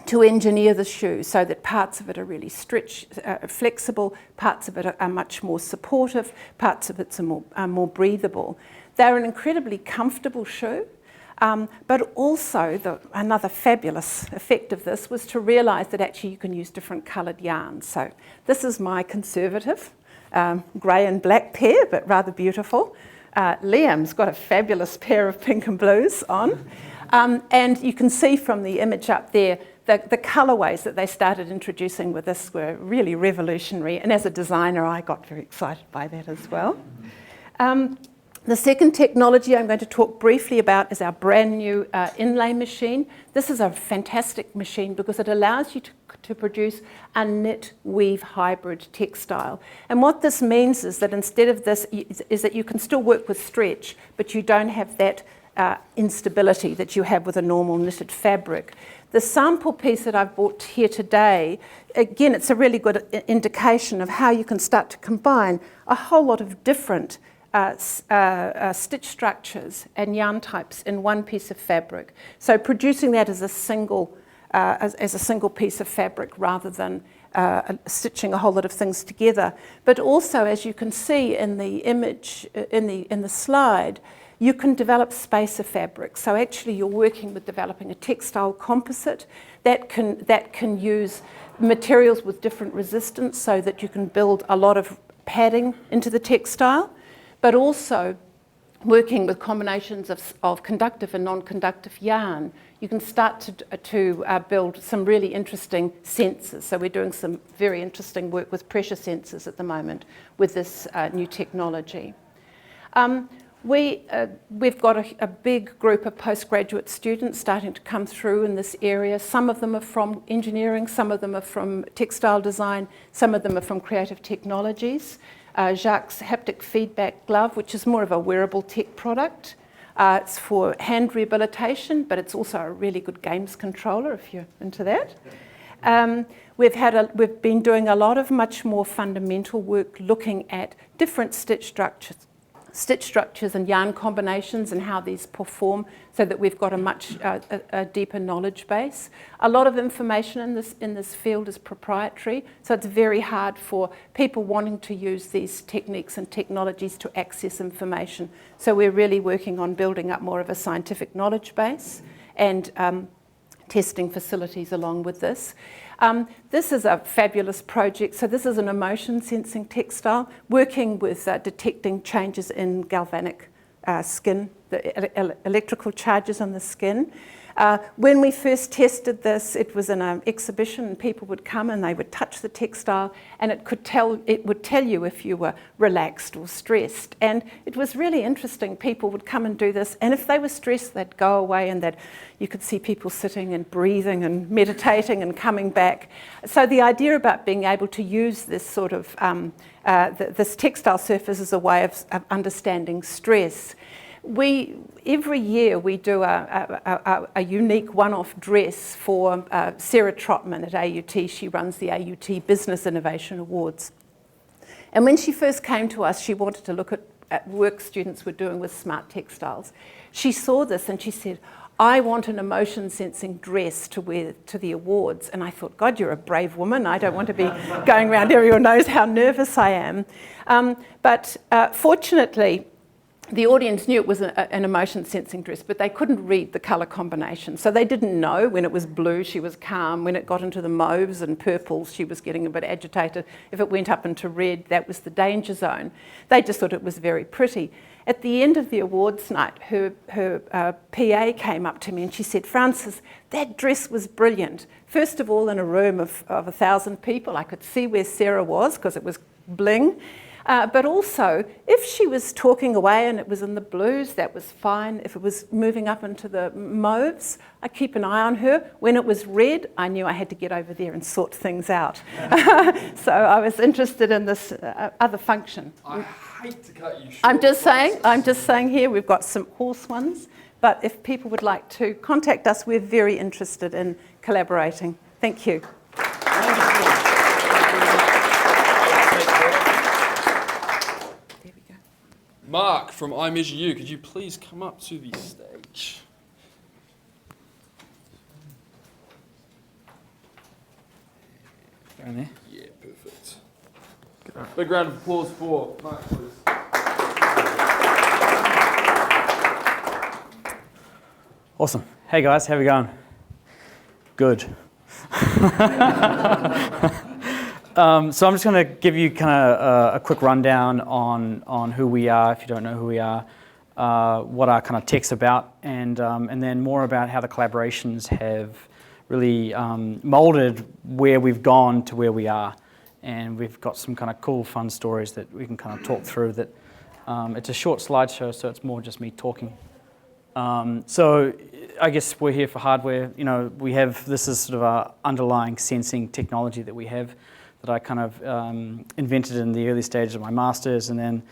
to engineer the shoe so that parts of it are really flexible, parts of it are much more supportive, parts of it are more breathable. They're an incredibly comfortable shoe, but also another fabulous effect of this was to realise that actually you can use different coloured yarns. So this is my conservative, grey and black pair, but rather beautiful. Liam's got a fabulous pair of pink and blues on. And you can see from the image up there, the colourways that they started introducing with this were really revolutionary. And as a designer, I got very excited by that as well. The second technology I'm going to talk briefly about is our brand new inlay machine. This is a fantastic machine because it allows you to produce a knit-weave hybrid textile. And what this means is that instead of this, is that you can still work with stretch, but you don't have that instability that you have with a normal knitted fabric. The sample piece that I've brought here today, again, it's a really good indication of how you can start to combine a whole lot of different stitch structures and yarn types in one piece of fabric. So producing that as a single piece of fabric rather than stitching a whole lot of things together. But also, as you can see in the image, in the slide, you can develop spacer fabric. So actually you're working with developing a textile composite that can use materials with different resistance so that you can build a lot of padding into the textile, but also working with combinations of conductive and non-conductive yarn. You can start to build some really interesting sensors. So we're doing some very interesting work with pressure sensors at the moment with this new technology. We've got a big group of postgraduate students starting to come through in this area. Some of them are from engineering, some of them are from textile design, some of them are from creative technologies. Jacques' haptic feedback glove, which is more of a wearable tech product. It's for hand rehabilitation, but it's also a really good games controller if you're into that. We've been doing a lot of much more fundamental work looking at different stitch structures and yarn combinations and how these perform so that we've got a much deeper knowledge base. A lot of information in this field is proprietary, so it's very hard for people wanting to use these techniques and technologies to access information. So we're really working on building up more of a scientific knowledge base and testing facilities along with this. This is a fabulous project. So this is an emotion sensing textile, working with detecting changes in galvanic skin, the electrical charges on the skin. When we first tested this, it was in an exhibition and people would come and they would touch the textile and it would tell you if you were relaxed or stressed. And it was really interesting. People would come and do this, and if they were stressed, they'd go away and you could see people sitting and breathing and meditating and coming back. So the idea about being able to use this sort of, this textile surface as a way of understanding stress. Every year we do a unique one-off dress for Sarah Trotman at AUT. She runs the AUT Business Innovation Awards. And when she first came to us, she wanted to look at work students were doing with smart textiles. She saw this and she said, I want an emotion sensing dress to wear to the awards. And I thought, God, you're a brave woman. I don't want to be going around, everyone knows how nervous I am. But fortunately, the audience knew it was an emotion sensing dress, but they couldn't read the colour combination. So they didn't know when it was blue, she was calm. When it got into the mauves and purples, she was getting a bit agitated. If it went up into red, that was the danger zone. They just thought it was very pretty. At the end of the awards night, her PA came up to me and she said, Frances, that dress was brilliant. First of all, in a room of 1,000 people, I could see where Sarah was because it was bling. But also, if she was talking away and it was in the blues, that was fine. If it was moving up into the mauves, I keep an eye on her. When it was red, I knew I had to get over there and sort things out. So I was interested in this other function. I hate to cut you short. I'm just saying here, we've got some horse ones. But if people would like to contact us, we're very interested in collaborating. Thank you. Mark from I Measure You, could you please come up to the stage? Down there. Yeah, perfect. Big round of applause for Mark, please. Awesome. Hey guys, how we going? Good. So I'm just going to give you kind of a quick rundown on who we are, if you don't know who we are, what our kind of tech's about, and then more about how the collaborations have really molded where we've gone to where we are. And we've got some kind of cool, fun stories that we can kind of talk through. That it's a short slideshow, so it's more just me talking. So I guess we're here for hardware. You know, this is sort of our underlying sensing technology that we have, that I kind of invented in the early stages of my master's, and then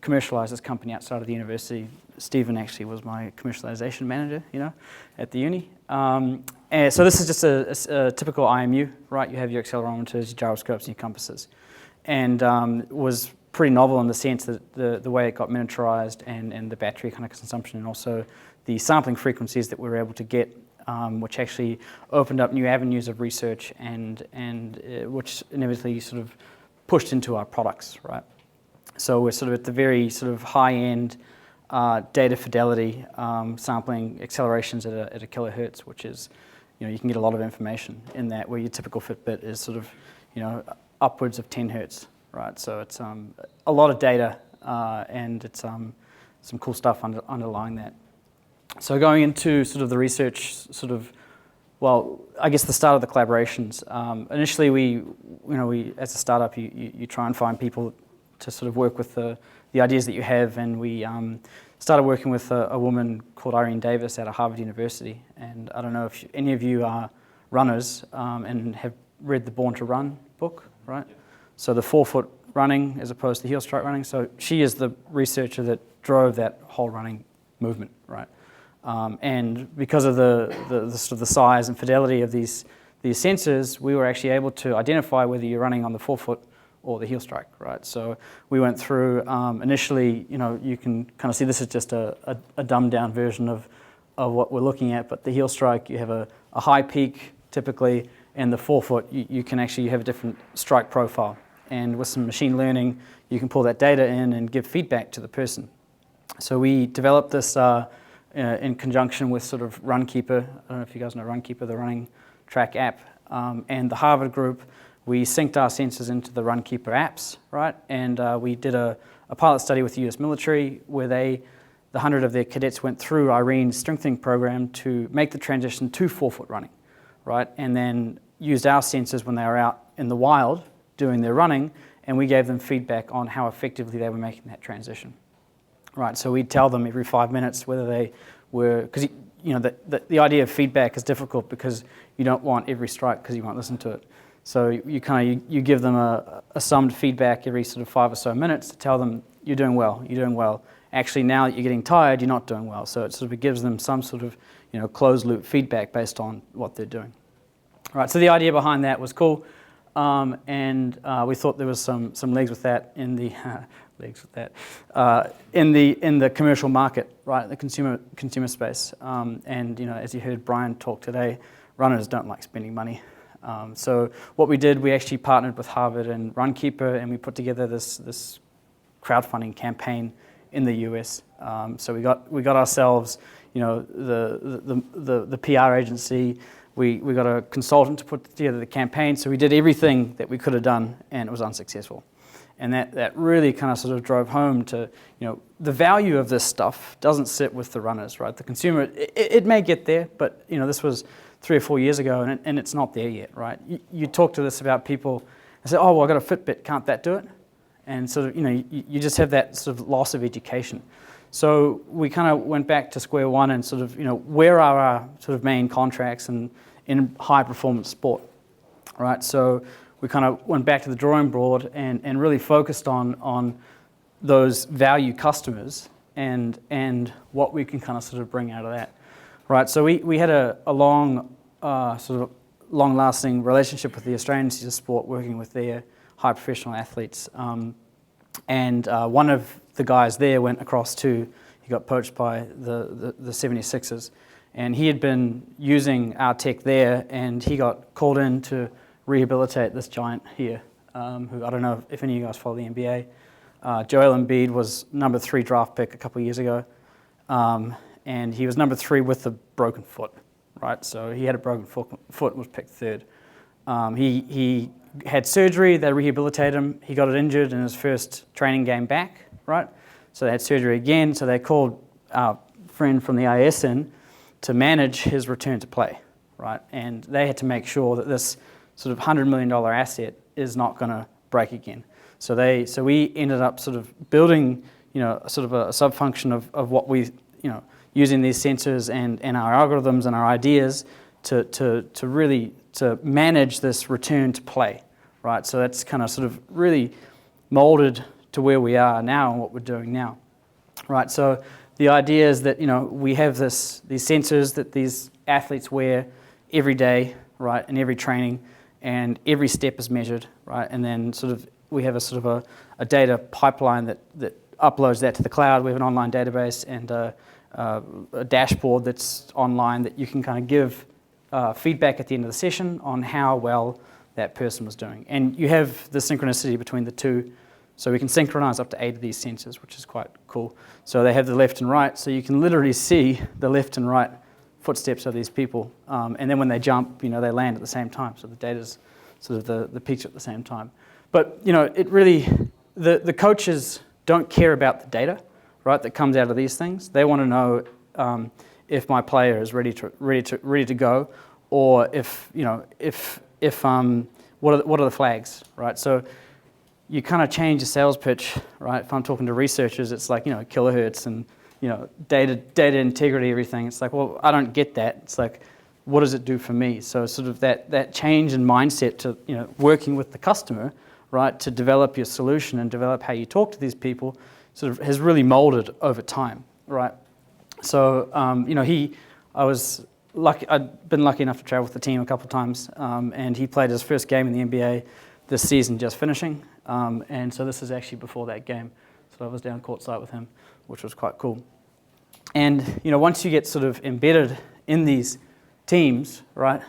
commercialized this company outside of the university. Stephen actually was my commercialization manager, at the uni. And so this is just a typical IMU, right? You have your accelerometers, your gyroscopes, and your compasses. And was pretty novel in the sense that the way it got miniaturized and the battery kind of consumption, and also the sampling frequencies that we were able to get, which actually opened up new avenues of research and which inevitably sort of pushed into our products, right? So we're sort of at the very sort of high-end data fidelity sampling accelerations at a kilohertz, which is, you can get a lot of information in that, where your typical Fitbit is sort of, upwards of 10 hertz, right? So it's a lot of data, and it's some cool stuff underlying that. So going into sort of the research, I guess the start of the collaborations. Initially, we as a startup, you try and find people to sort of work with the ideas that you have, and we started working with a woman called Irene Davis out of Harvard University. And I don't know if any of you are runners and have read the Born to Run book, right? Yeah. So the 4-foot running as opposed to heel strike running. So she is the researcher that drove that whole running movement, right? And because of the sort of the size and fidelity of these sensors, we were actually able to identify whether you're running on the 4-foot or the heel strike, right? So we went through, initially, you can kind of see this is just a dumbed down version of what we're looking at, but the heel strike, you have a high peak typically, and the 4-foot, you can actually have a different strike profile. And with some machine learning, you can pull that data in and give feedback to the person. So we developed this in conjunction with sort of Runkeeper. I don't know if you guys know Runkeeper, the running track app, and the Harvard group. We synced our sensors into the Runkeeper apps, right? And we did a pilot study with the US military where the 100 of their cadets went through Irene's strengthening program to make the transition to 4-foot running, right? And then used our sensors when they were out in the wild doing their running, and we gave them feedback on how effectively they were making that transition, right? So we'd tell them every 5 minutes whether they were, because the idea of feedback is difficult because you don't want every strike because you won't listen to it. So you give them a summed feedback every sort of 5 or so minutes to tell them you're doing well, actually now that you're getting tired, you're not doing well. So it sort of gives them some sort of closed loop feedback based on what they're doing. Right, so the idea behind that was cool, and we thought there was some legs with that in the in the commercial market, right, the consumer space. And as you heard Brian talk today, runners don't like spending money. So what we did, we actually partnered with Harvard and Runkeeper, and we put together this crowdfunding campaign in the US. So we got ourselves, the PR agency. We got a consultant to put together the campaign. So we did everything that we could have done, and it was unsuccessful. And that really kind of sort of drove home to, the value of this stuff doesn't sit with the runners, right? The consumer, it may get there, but this was 3 or 4 years ago, and it's not there yet, right? You talk to this about people and say, oh, well, I got a Fitbit, can't that do it? And sort of, you just have that sort of loss of education. So we kind of went back to square one and sort of, where are our sort of main contracts in high performance sport, right? So we kind of went back to the drawing board and really focused on those value customers and what we can kind of sort of bring out of that, right? So we had a long, sort of long-lasting relationship with the Australian Institute of Sport, working with their high professional athletes. And one of the guys there went across he got poached by the 76ers, and he had been using our tech there, and he got called in to rehabilitate this giant here, who I don't know if any of you guys follow the NBA. Joel Embiid was number 3 draft pick a couple of years ago, and he was number 3 with a broken foot, right? So he had a broken foot and was picked 3rd. He had surgery, they rehabilitated him, he got it injured in his first training game back, right? So they had surgery again, so they called our friend from the IS in to manage his return to play, right? And they had to make sure that this sort of $100 million asset is not going to break again. So we ended up sort of building, sort of a sub-function of what we, using these sensors and our algorithms and our ideas to really to manage this return to play, right? So that's kind of sort of really molded to where we are now and what we're doing now, right? So the idea is that, we have these sensors that these athletes wear every day, right, in every training, and every step is measured, right? And then sort of we have a sort of a data pipeline that uploads that to the cloud. We have an online database and a dashboard that's online that you can kind of give feedback at the end of the session on how well that person was doing. And you have the synchronicity between the two, so we can synchronize up to 8 of these sensors, which is quite cool. So they have the left and right, so you can literally see the left and right footsteps of these people. And then when they jump, they land at the same time. So the data's sort of the peaks at the same time. But, it really, the coaches don't care about the data, right, that comes out of these things. They want to know if my player is ready to go, or if what are the flags, right? So you kind of change your sales pitch, right? If I'm talking to researchers, it's like, kilohertz and, data integrity, everything. It's like, well, I don't get that. It's like, what does it do for me? So sort of that change in mindset to, working with the customer, right, to develop your solution and develop how you talk to these people sort of has really molded over time, right? So, I'd been lucky enough to travel with the team a couple of times, and he played his first game in the NBA this season, just finishing. And so this is actually before that game. So I was down courtside with him, which was quite cool. And, once you get sort of embedded in these teams, right,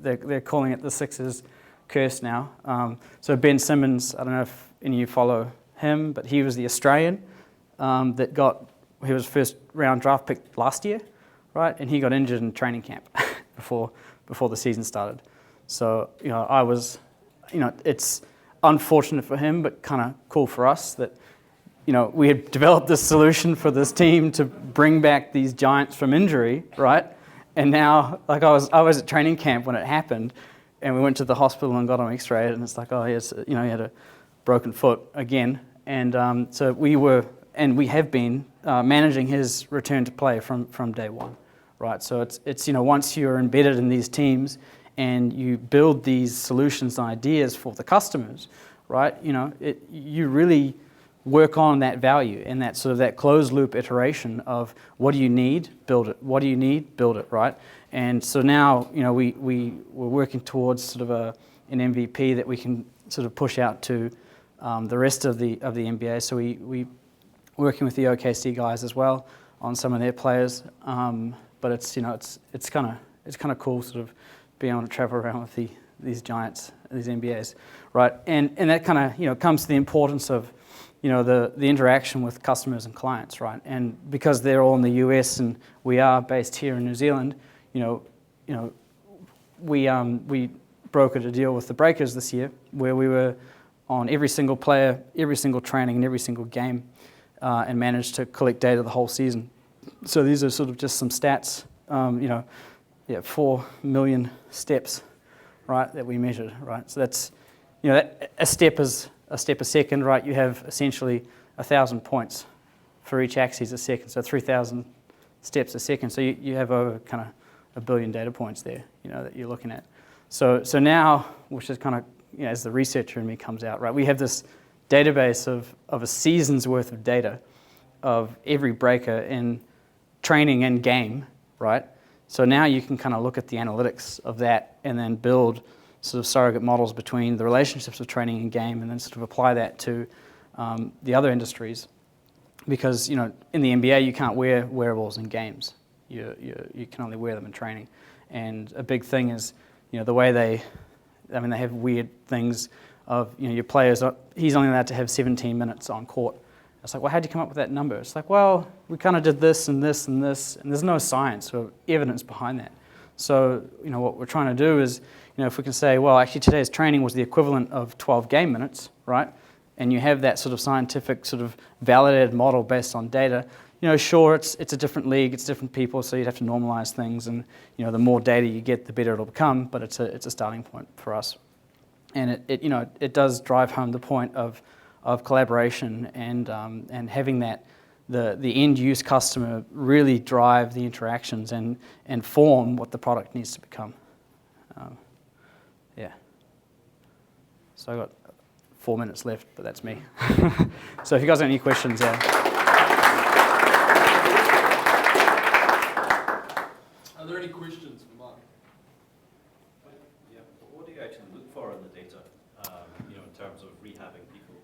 they're calling it the Sixers curse now. So Ben Simmons, I don't know if any of you follow him, but he was the Australian he was first round draft pick last year, right? And he got injured in training camp before the season started. So, it's unfortunate for him, but kind of cool for us that, we had developed this solution for this team to bring back these giants from injury, right? And now, like I was at training camp when it happened, and we went to the hospital and got him x-rayed, and it's like, oh, yes, he had a broken foot again. And so we have been managing his return to play from day one, right? So it's once you're embedded in these teams and you build these solutions and ideas for the customers, right? You really work on that value and that sort of that closed loop iteration of what do you need, build it. What do you need, build it, right? And so now, we're working towards sort of an MVP that we can sort of push out to the rest of the NBA. So we working with the OKC guys as well on some of their players. But it's kind of cool sort of being able to travel around with these giants, these NBAs, right? And that kind of comes to the importance of the interaction with customers and clients, right? And because they're all in the US and we are based here in New Zealand, we brokered a deal with the Breakers this year where we were on every single player, every single training, and every single game, and managed to collect data the whole season. So these are sort of just some stats. 4 million steps, right, that we measured, right? So that's a step is a step a second, right? You have essentially 1,000 points for each axis a second, so 3,000 steps a second. So you have over kind of 1 billion data points there, that you're looking at. So now, which is kind of, as the researcher in me comes out, right? We have this database of a season's worth of data of every breaker in training and game, right? So now you can kind of look at the analytics of that and then build sort of surrogate models between the relationships of training and game, and then sort of apply that to the other industries. Because in the NBA you can't wear wearables in games. You can only wear them in training. And a big thing is the way they have weird things of your players. He's only allowed to have 17 minutes on court. It's like, well, how'd you come up with that number? It's like, well, we kind of did this and this and this, and there's no science or evidence behind that. So what we're trying to do is, if we can say, well, actually today's training was the equivalent of 12 game minutes, right? And you have that sort of scientific sort of validated model based on data, sure, it's a different league, it's different people, so you'd have to normalize things, and the more data you get, the better it'll become, but it's a starting point for us. And it does drive home the point of collaboration and having that the end use customer really drive the interactions and form what the product needs to become. So I've got 4 minutes left, but that's me. So if you guys have any questions, Are there any questions for Mark? Yeah. What do you actually look for in the data, in terms of rehabbing people?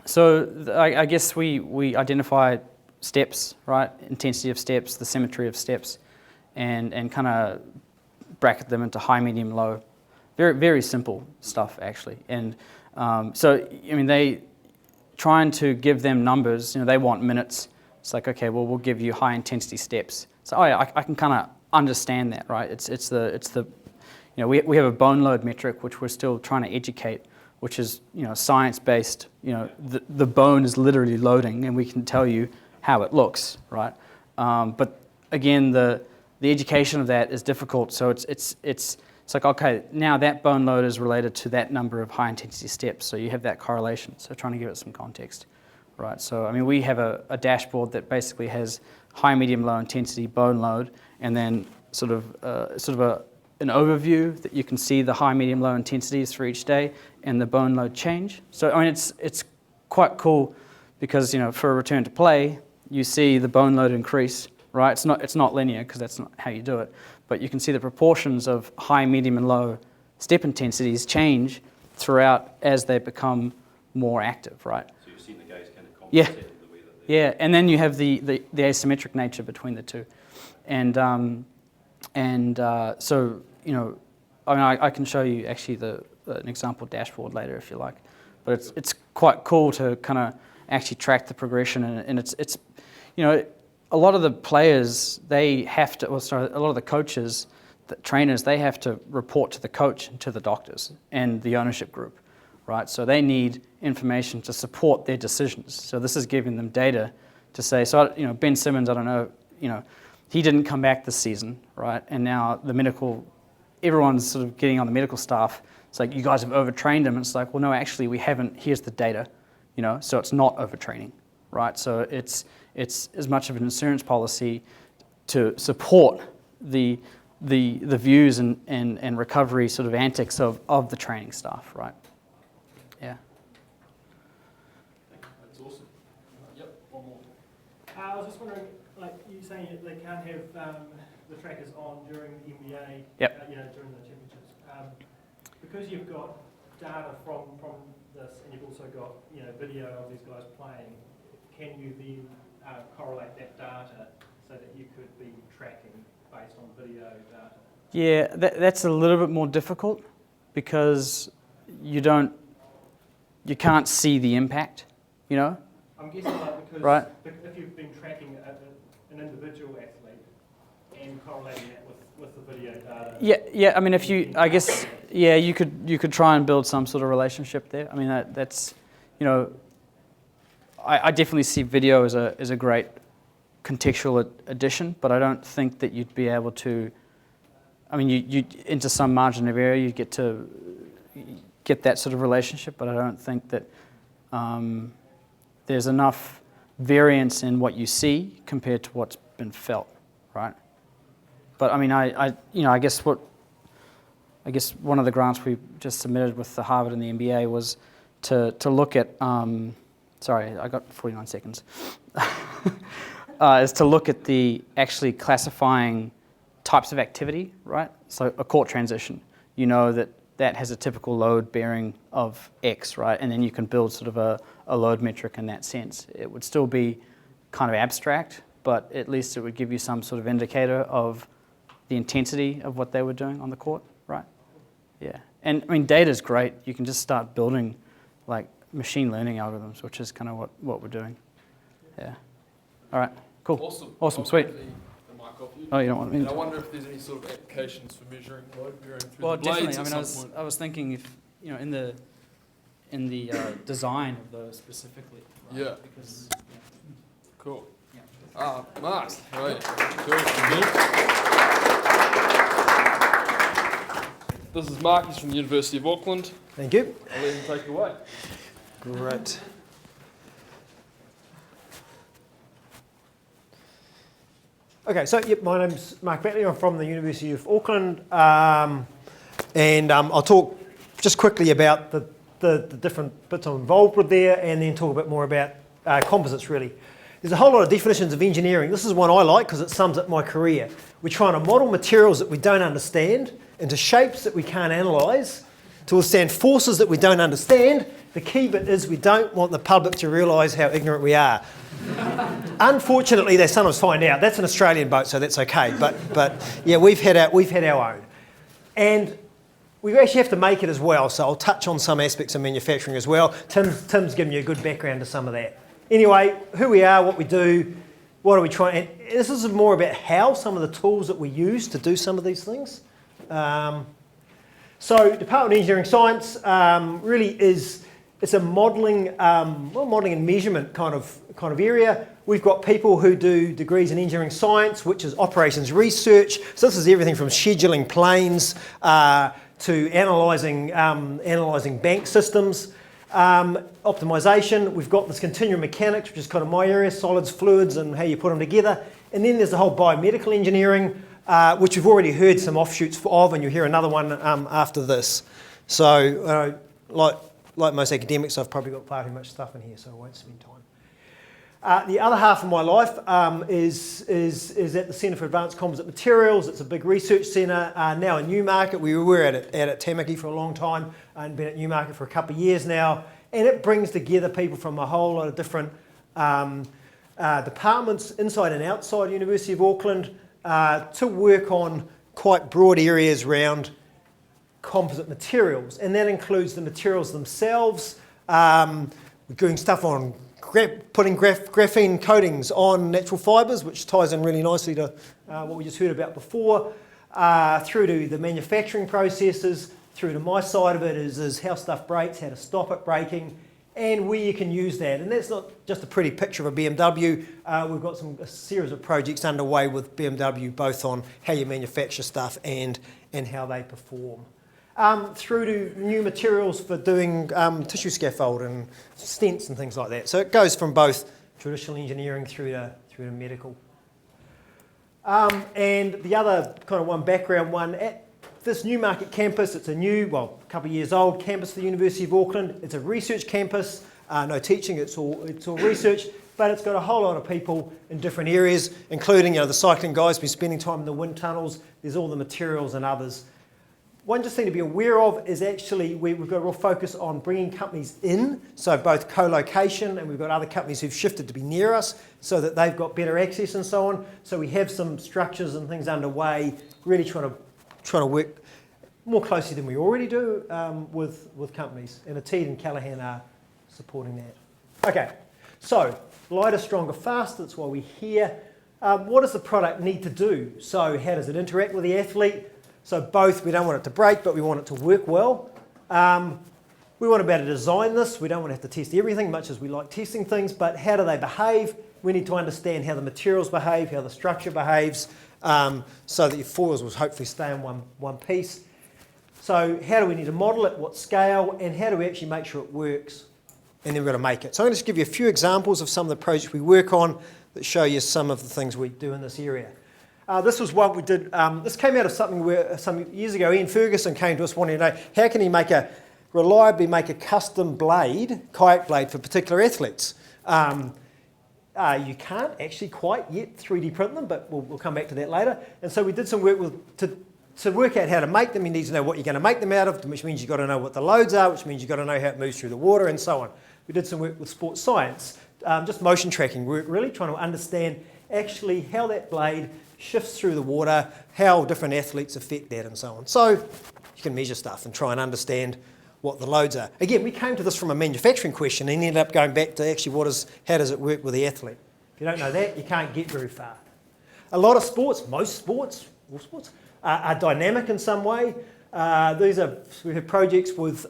So I guess we identify steps, right? Intensity of steps, the symmetry of steps, and kind of bracket them into high, medium, low. Very, very simple stuff, actually. And they trying to give them numbers. They want minutes. It's like, okay, well, we'll give you high intensity steps. So I can kind of understand that, right? It's the we have a bone load metric which we're still trying to educate, which is science based. The bone is literally loading, and we can tell you how it looks, right? But again, the education of that is difficult. So it's like, okay, now that bone load is related to that number of high intensity steps. So you have that correlation. So trying to give it some context, right? So we have a dashboard that basically has high, medium, low intensity bone load, and then sort of an overview that you can see the high, medium, low intensities for each day and the bone load change. So it's quite cool because for a return to play, you see the bone load increase, right? It's not linear because that's not how you do it, but you can see the proportions of high, medium, and low step intensities change throughout as they become more active, right? So you've seen the guys kind of compensate the way that they... Yeah, and then you have the asymmetric nature between the two, and so I can show you actually an example dashboard later if you like, but it's quite cool to kind of actually track the progression, and it's a lot of the players, they have to, a lot of the coaches, the trainers, they have to report to the coach and to the doctors and the ownership group, right? So they need information to support their decisions. So this is giving them data to say, so Ben Simmons, I don't know, he didn't come back this season, right? And now everyone's sort of getting on the medical staff. It's like, you guys have overtrained him. And it's like, well, no, actually we haven't. Here's the data, so it's not overtraining, right? So it's as much of an insurance policy to support the views and recovery sort of antics of the training staff, right? Yeah. That's awesome. I was just wondering, like you saying that they can't have the trackers on during the NBA, Yep. during the championships. Because you've got data from this, and you've also got video of these guys playing. Can you then correlate that data so that you could be tracking based on video data? Yeah, that's a little bit more difficult because you can't see the impact, I'm guessing because Right. if you've been tracking an individual athlete and correlating that with the video data. Yeah. I mean, you could try and build some sort of relationship there. I mean, that's I definitely see video as a great contextual addition, but I don't think that you'd be able to. I mean, you into some margin of error, you get to get that sort of relationship, but I don't think that there's enough variance in what you see compared to what's been felt, right? But I mean, I guess one of the grants we just submitted with the Harvard and the NBA was to look at. Sorry, I got 49 seconds. Is to look at the actually classifying types of activity, right? So a court transition, that has a typical load bearing of X, right? And then you can build sort of a load metric in that sense. It would still be kind of abstract, but at least it would give you some sort of indicator of the intensity of what they were doing on the court, right? Yeah. And I mean, data is great. You can just start building like machine learning algorithms, which is kind of what we're doing. Yeah. All right. Cool. Awesome. I'll Sweet. take the mic off you. Oh, you don't want me And to? I wonder if there's any sort of applications for measuring load bearing through Well, the blades definitely. I at mean, some point. I was thinking if in the design of those specifically. Right? Yeah. Because Cool. yeah. Mark. Right. Cool. This is Mark. He's from the University of Auckland. Thank you. I'll let him take it away. Great. Okay, so my name's Mark Batley. I'm from the University of Auckland, and I'll talk just quickly about the different bits I'm involved with there, and then talk a bit more about composites. Really, there's a whole lot of definitions of engineering. This is one I like because it sums up my career. We're trying to model materials that we don't understand into shapes that we can't analyse, to withstand forces that we don't understand. The key bit is we don't want the public to realise how ignorant we are. Unfortunately, they sometimes find out. That's an Australian boat, so that's okay. But yeah, we've had our own, and we actually have to make it as well. So I'll touch on some aspects of manufacturing as well. Tim's given you a good background to some of that. Anyway, who we are, what we do, what are we trying. And this is more about how some of the tools that we use to do some of these things. So Department of Engineering Science really it's a modelling and measurement kind of area. We've got people who do degrees in engineering science, which is operations research. So this is everything from scheduling planes to analysing bank systems, optimisation. We've got this continuum mechanics, which is kind of my area, solids, fluids, and how you put them together. And then there's the whole biomedical engineering, which we've already heard some offshoots of, and you'll hear another one after this. So, like most academics, I've probably got far too much stuff in here, so I won't spend time. The other half of my life is at the Centre for Advanced Composite Materials. It's a big research centre, now in Newmarket. We were at Tamaki for a long time and been at Newmarket for a couple of years now. And it brings together people from a whole lot of different departments inside and outside University of Auckland to work on quite broad areas around composite materials, and that includes the materials themselves. We're doing stuff on putting graphene coatings on natural fibres, which ties in really nicely to what we just heard about before, through to the manufacturing processes, through to my side of it is how stuff breaks, how to stop it breaking, and where you can use that. And that's not just a pretty picture of a BMW. We've got a series of projects underway with BMW, both on how you manufacture stuff and how they perform. Through to new materials for doing tissue scaffold and stents and things like that. So it goes from both traditional engineering through to medical. And the other kind of background one, at this Newmarket campus, it's a couple of years old campus for the University of Auckland. It's a research campus, no teaching, it's all research. but it's got a whole lot of people in different areas, including the cycling guys been spending time in the wind tunnels. There's all the materials and others. One just thing to be aware of is actually we've got a real focus on bringing companies in, so both co-location, and we've got other companies who've shifted to be near us so that they've got better access and so on. So we have some structures and things underway, really trying to work more closely than we already do with companies. And Ateed and Callaghan are supporting that. Okay, so lighter, stronger, faster, that's why we're here. What does the product need to do? So how does it interact with the athlete? So both, we don't want it to break, but we want it to work well. We want to be able to design this. We don't want to have to test everything, much as we like testing things, but how do they behave? We need to understand how the materials behave, how the structure behaves, so that your foils will hopefully stay in one piece. So how do we need to model it, what scale, and how do we actually make sure it works? And then we've got to make it. So I'm going to just give you a few examples of some of the projects we work on that show you some of the things we do in this area. This was what we did. This came out of something where some years ago Ian Ferguson came to us wanting to know how can he reliably make a custom blade, kayak blade for particular athletes. You can't actually quite yet 3D print them, but we'll come back to that later. And so we did some work to work out how to make them. You need to know what you're going to make them out of, which means you've got to know what the loads are, which means you've got to know how it moves through the water and so on. We did some work with sports science, just motion tracking work, really trying to understand actually how that blade shifts through the water, how different athletes affect that and so on. So you can measure stuff and try and understand what the loads are. Again, we came to this from a manufacturing question and ended up going back to actually how does it work with the athlete? If you don't know that, you can't get very far. A lot of sports, most sports, all sports, are dynamic in some way. We have projects with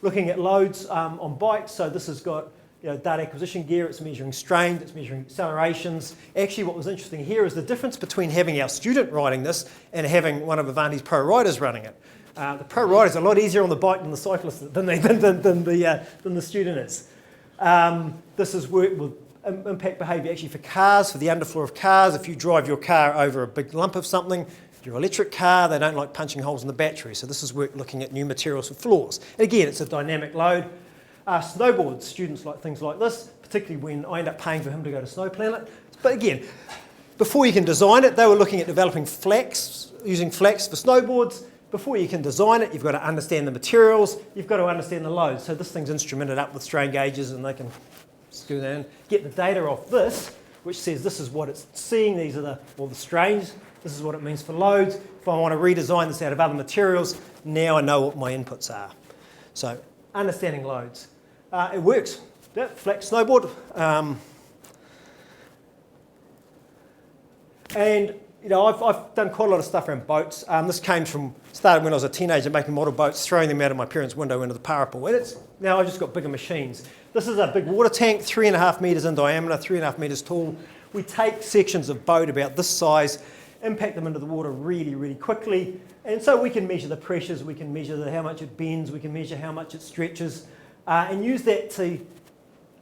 looking at loads on bikes. So this has got data acquisition gear, it's measuring strain, it's measuring accelerations. Actually, what was interesting here is the difference between having our student riding this and having one of Avanti's pro riders running it. The pro rider's a lot easier on the bike than the cyclist, than the student is. This has worked with impact behaviour actually for cars, for the underfloor of cars. If you drive your car over a big lump of something, your electric car, they don't like punching holes in the battery. So this is work looking at new materials for floors. And again, it's a dynamic load. Snowboards, students like things like this, particularly when I end up paying for him to go to Snow Planet. But again, before you can design it, they were looking at developing flax, using flax for snowboards. Before you can design it, you've got to understand the materials, you've got to understand the loads. So this thing's instrumented up with strain gauges and they can do that and get the data off this, which says this is what it's seeing, these are the strains, this is what it means for loads. If I want to redesign this out of other materials, now I know what my inputs are. So understanding loads. It works. Yeah, flat snowboard. And I've done quite a lot of stuff around boats. This started when I was a teenager making model boats, throwing them out of my parents' window into the Parapool. And now I've just got bigger machines. This is a big water tank, 3.5 metres in diameter, 3.5 metres tall. We take sections of boat about this size, impact them into the water really, really quickly. And so we can measure the pressures, we can measure how much it bends, we can measure how much it stretches, and use that to,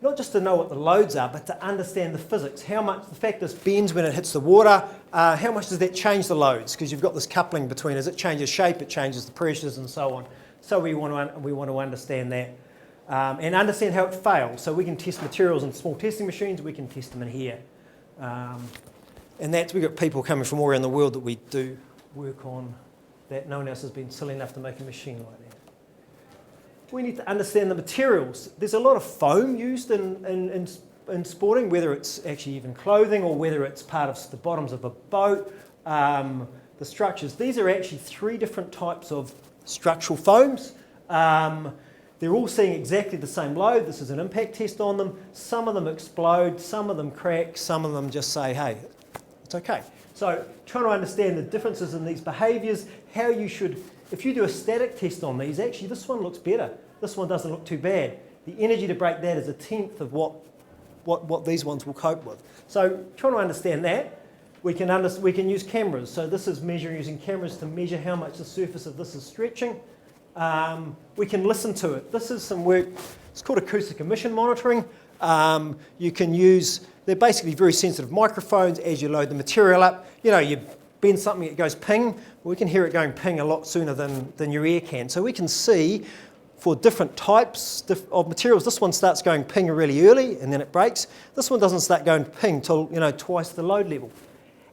not just to know what the loads are, but to understand the physics. How much the fact this bends when it hits the water, how much does that change the loads? Because you've got this coupling between, as it changes shape, it changes the pressures and so on. So we want to understand that. And understand how it fails. So we can test materials in small testing machines, we can test them in here. And we've got people coming from all around the world that we do work on that. No one else has been silly enough to make a machine like that. We need to understand the materials. There's a lot of foam used in sporting, whether it's actually even clothing or whether it's part of the bottoms of a boat, the structures. These are actually 3 different types of structural foams. They're all seeing exactly the same load. This is an impact test on them. Some of them explode, some of them crack, some of them just say, hey, it's okay. So trying to understand the differences in these behaviours, how you should, if you do a static test on these, actually this one looks better. This one doesn't look too bad. The energy to break that is 1/10 of what these ones will cope with. So trying to understand that, we can use cameras. So this is measuring using cameras to measure how much the surface of this is stretching. We can listen to it. This is some work, it's called acoustic emission monitoring. You can use, they're basically very sensitive microphones as you load the material up. You bend something, it goes ping. We can hear it going ping a lot sooner than your ear can. So we can see for different types of materials. This one starts going ping really early and then it breaks. This one doesn't start going ping till twice the load level.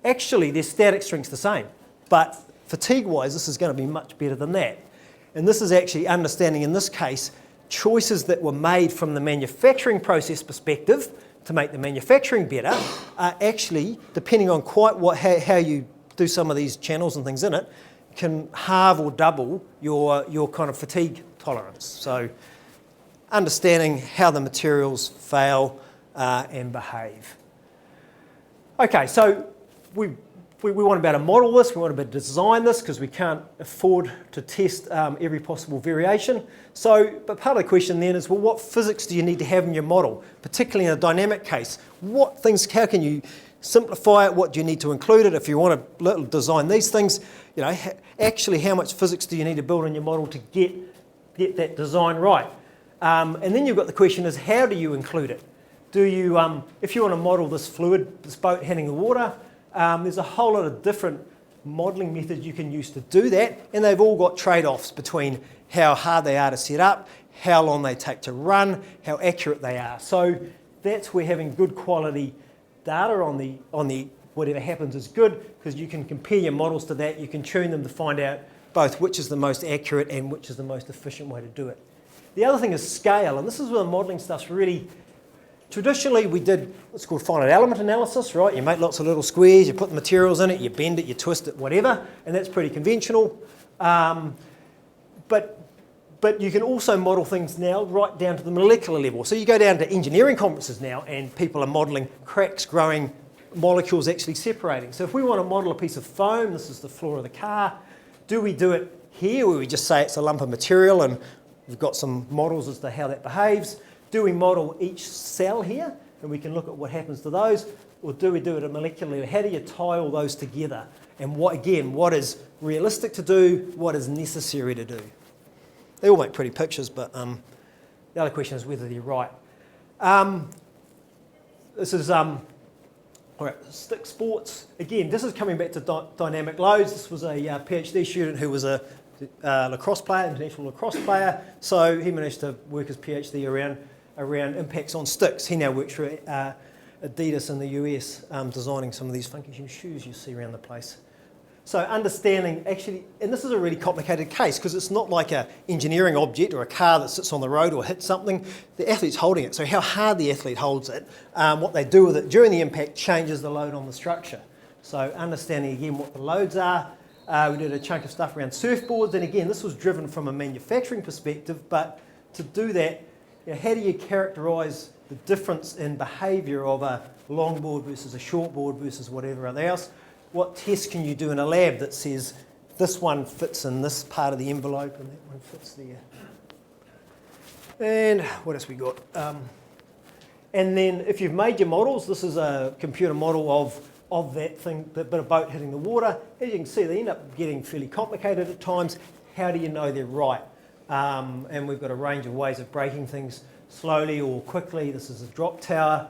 Actually, their static strength's the same, but fatigue-wise, this is going to be much better than that. And this is actually understanding, in this case, choices that were made from the manufacturing process perspective to make the manufacturing better are actually, depending on quite how you do some of these channels and things in it, can halve or double your kind of fatigue tolerance. So understanding how the materials fail and behave. Okay, so we want to be able to model this, we want to be able to design this because we can't afford to test every possible variation. But part of the question then is, well, what physics do you need to have in your model, particularly in a dynamic case? How can you simplify it? What do you need to include it? If you want to design these things, actually how much physics do you need to build in your model to get that design right? And then you've got the question is, how do you include it? Do you, if you want to model this fluid, this boat heading the water, there's a whole lot of different modelling methods you can use to do that, and they've all got trade-offs between how hard they are to set up, how long they take to run, how accurate they are. So that's where having good quality data on the whatever happens is good, because you can compare your models to that, you can tune them to find out both which is the most accurate and which is the most efficient way to do it. The other thing is scale, and this is where the modelling stuff's really. Traditionally, we did what's called finite element analysis, right? You make lots of little squares, you put the materials in it, you bend it, you twist it, whatever, and that's pretty conventional. But you can also model things now right down to the molecular level. So you go down to engineering conferences now, and people are modelling cracks growing, molecules actually separating. So if we want to model a piece of foam, this is the floor of the car, do we do it here where we just say it's a lump of material and we've got some models as to how that behaves? Do we model each cell here and we can look at what happens to those, or do we do it at a molecular level? How do you tie all those together? And what is realistic to do, what is necessary to do? They all make pretty pictures, but the other question is whether they're right. This is all right, stick sports. Again, this is coming back to dynamic loads. This was a PhD student who was a lacrosse player, international lacrosse player. So he managed to work his PhD around impacts on sticks. He now works for Adidas in the US, designing some of these funky shoes you see around the place. So understanding actually, and this is a really complicated case because it's not like an engineering object or a car that sits on the road or hits something. The athlete's holding it. So how hard the athlete holds it, what they do with it during the impact changes the load on the structure. So understanding again what the loads are. We did a chunk of stuff around surfboards, and again, this was driven from a manufacturing perspective, but to do that, how do you characterise the difference in behaviour of a longboard versus a shortboard versus whatever else? What tests can you do in a lab that says this one fits in this part of the envelope and that one fits there? And what else we got? And then if you've made your models, this is a computer model of that thing, that bit of boat hitting the water. As you can see, they end up getting fairly complicated at times. How do you know they're right? And we've got a range of ways of breaking things slowly or quickly. This is a drop tower.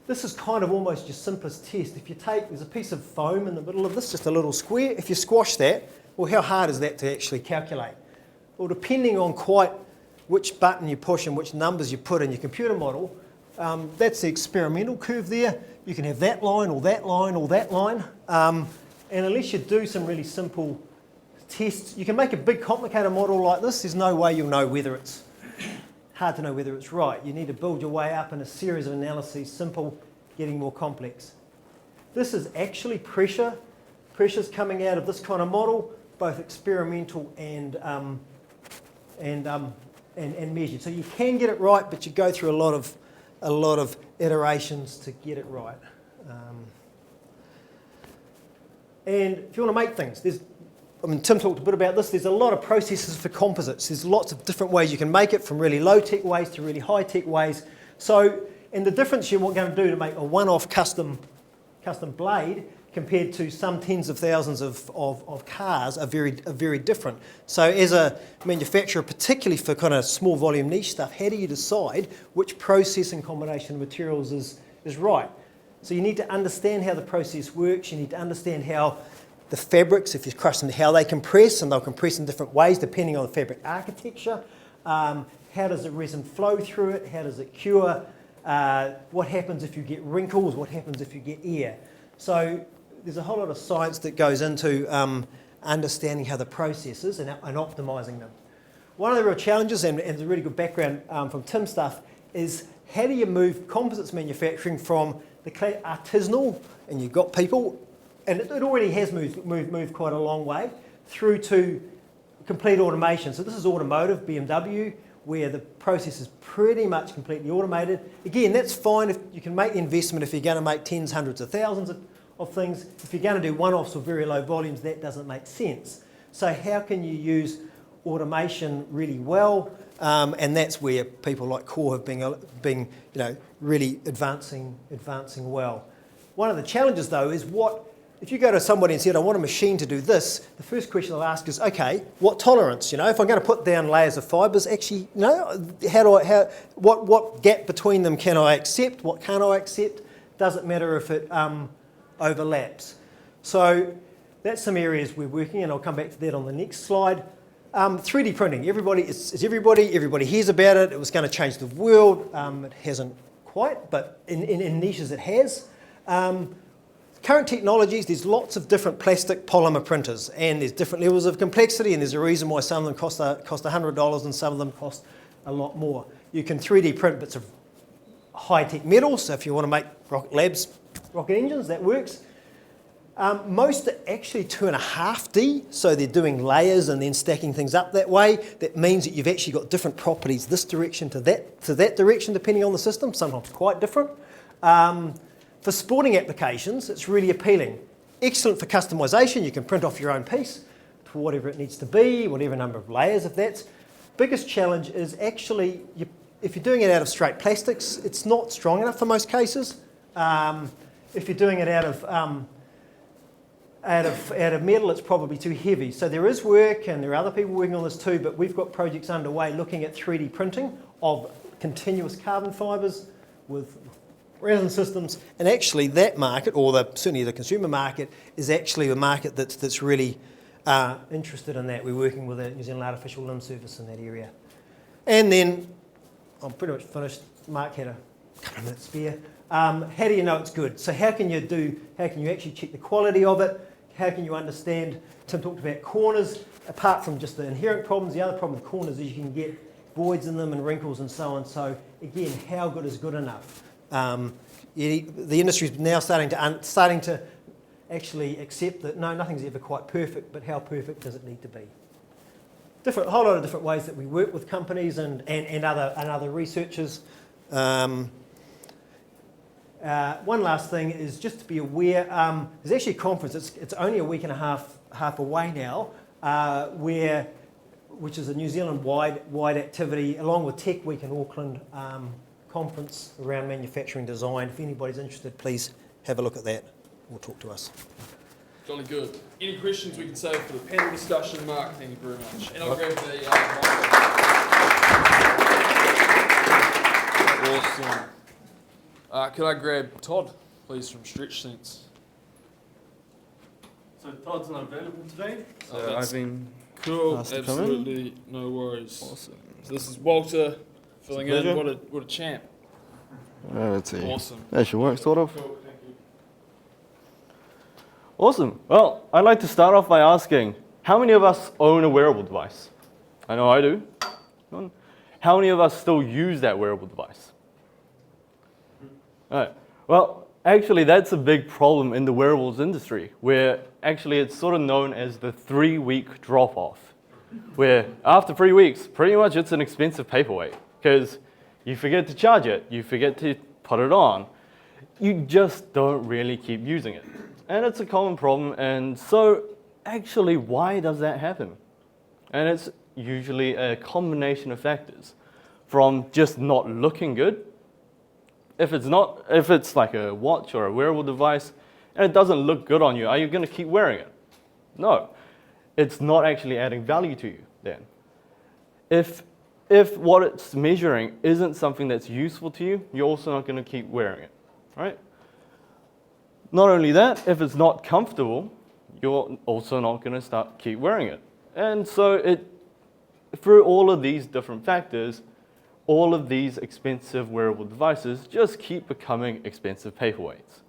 This is kind of almost your simplest test. If you there's a piece of foam in the middle of this, just a little square. If you squash that, well, how hard is that to actually calculate? Well, depending on quite which button you push and which numbers you put in your computer model, that's the experimental curve there. You can have that line or that line or that line. And unless you do some really simple tests, you can make a big complicated model like this. There's no way you'll know whether it's hard to know whether it's right. You need to build your way up in a series of analyses, simple, getting more complex. This is actually pressure. Pressure's coming out of this kind of model, both experimental and measured. So you can get it right, but you go through a lot of iterations to get it right. And if you want to make things, Tim talked a bit about this, there's a lot of processes for composites. There's lots of different ways you can make it, from really low-tech ways to really high-tech ways. So, and the difference you're going to do to make a one-off custom blade compared to some tens of thousands of cars are very different. So as a manufacturer, particularly for kind of small volume niche stuff, how do you decide which process and combination of materials is right? So you need to understand how the process works, you need to understand how the fabrics, if you crush them, how they compress, and they'll compress in different ways depending on the fabric architecture. How does the resin flow through it? How does it cure? What happens if you get wrinkles? What happens if you get air? So there's a whole lot of science that goes into understanding how the process is and optimising them. One of the real challenges, and there's a really good background from Tim's stuff, is how do you move composites manufacturing from the artisanal, and you've got people, and it already has moved quite a long way, through to complete automation. So this is automotive, BMW, where the process is pretty much completely automated. Again, that's fine if you can make the investment if you're going to make tens, hundreds of thousands of things. If you're going to do one-offs or very low volumes, that doesn't make sense. So how can you use automation really well? And that's where people like Core have been really advancing well. One of the challenges though is if you go to somebody and said, I want a machine to do this, the first question they'll ask is, okay, what tolerance? If I'm going to put down layers of fibres, actually, what gap between them can I accept? What can't I accept? Doesn't matter if it overlaps. So that's some areas we're working in. I'll come back to that on the next slide. 3D printing. Everybody hears about it. It was going to change the world. It hasn't quite, but in niches it has. Current technologies, there's lots of different plastic polymer printers, and there's different levels of complexity, and there's a reason why some of them cost $100 and some of them cost a lot more. You can 3D print bits of high-tech metals, so if you want to make rocket engines, that works. Most are actually 2.5D, so they're doing layers and then stacking things up that way. That means that you've actually got different properties this direction to that direction, depending on the system, sometimes quite different. For sporting applications, it's really appealing. Excellent for customisation. You can print off your own piece to whatever it needs to be, whatever number of layers, if that's. Biggest challenge is actually, if you're doing it out of straight plastics, it's not strong enough for most cases. If you're doing it out of metal, it's probably too heavy. So there is work, and there are other people working on this too, but we've got projects underway looking at 3D printing of continuous carbon fibres with resin systems, and actually that market, or certainly the consumer market, is actually a market that's really interested in that. We're working with the New Zealand Artificial Limb Service in that area. And then, I'm pretty much finished. Mark had a couple of minutes spare. How do you know it's good? So how can you actually check the quality of it? How can you understand? Tim talked about corners. Apart from just the inherent problems, the other problem with corners is you can get voids in them and wrinkles and so on. So again, how good is good enough? The industry is now starting to actually accept that no, nothing's ever quite perfect, but how perfect does it need to be? A whole lot of different ways that we work with companies and other researchers. One last thing is just to be aware, there's actually a conference, it's only a week and a half away now, which is a New Zealand-wide activity, along with Tech Week in Auckland, conference around manufacturing design. If anybody's interested, please have a look at that or talk to us. Jolly good. Any questions we can save for the panel discussion? Mark, thank you very much. And I'll grab the Awesome. Could I grab Todd, please, from Stretch Sense? So Todd's not available today, so that's I've been cool. asked to come in. Absolutely, no worries. Awesome. So this is Walter filling in. pleasure. What a champ. Let's see. Awesome. That should work, sort of. Cool, thank you. Awesome. Well, I'd like to start off by asking, how many of us own a wearable device? I know I do. How many of us still use that wearable device? All right. Well, actually, that's a big problem in the wearables industry, where actually it's sort of known as the 3-week drop-off, where after 3 weeks, pretty much it's an expensive paperweight, because you forget to charge it, you forget to put it on, you just don't really keep using it. And it's a common problem, and so actually, why does that happen? And it's usually a combination of factors, from just not looking good. If it's like a watch or a wearable device, and it doesn't look good on you, are you going to keep wearing it? No. It's not actually adding value to you then. If what it's measuring isn't something that's useful to you, you're also not going to keep wearing it, right? Not only that, if it's not comfortable, you're also not going to keep wearing it. And so through all of these different factors, all of these expensive wearable devices just keep becoming expensive paperweights.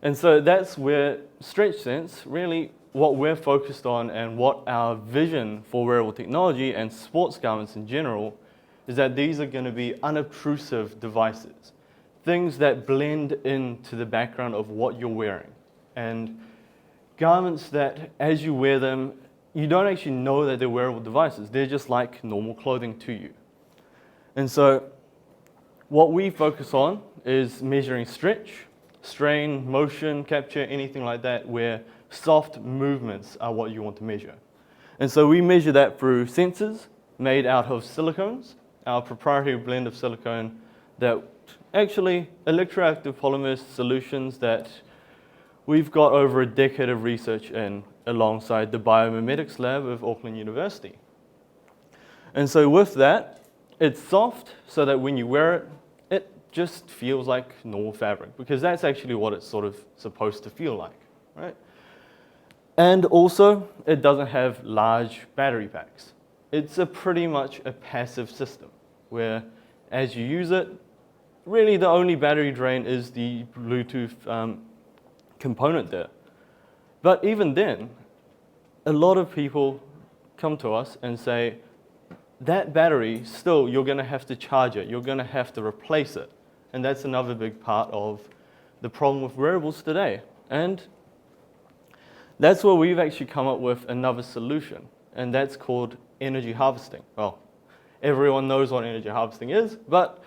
And so that's where StretchSense, really what we're focused on and what our vision for wearable technology and sports garments in general is that these are going to be unobtrusive devices, things that blend into the background of what you're wearing. And garments that, as you wear them, you don't actually know that they're wearable devices. They're just like normal clothing to you. And so what we focus on is measuring stretch, strain, motion, capture, anything like that, where soft movements are what you want to measure. And so we measure that through sensors made out of silicones, our proprietary blend of silicone that actually electroactive polymer solutions that we've got over a decade of research in alongside the biomimetics lab of Auckland University. And so with that, it's soft so that when you wear it, it just feels like normal fabric, because that's actually what it's sort of supposed to feel like, right? And also, it doesn't have large battery packs. It's pretty much a passive system where as you use it, really the only battery drain is the Bluetooth component there. But even then, a lot of people come to us and say, that battery, still, you're going to have to charge it. You're going to have to replace it. And that's another big part of the problem with wearables today. And that's where we've actually come up with another solution, and that's called energy harvesting. Well, everyone knows what energy harvesting is, but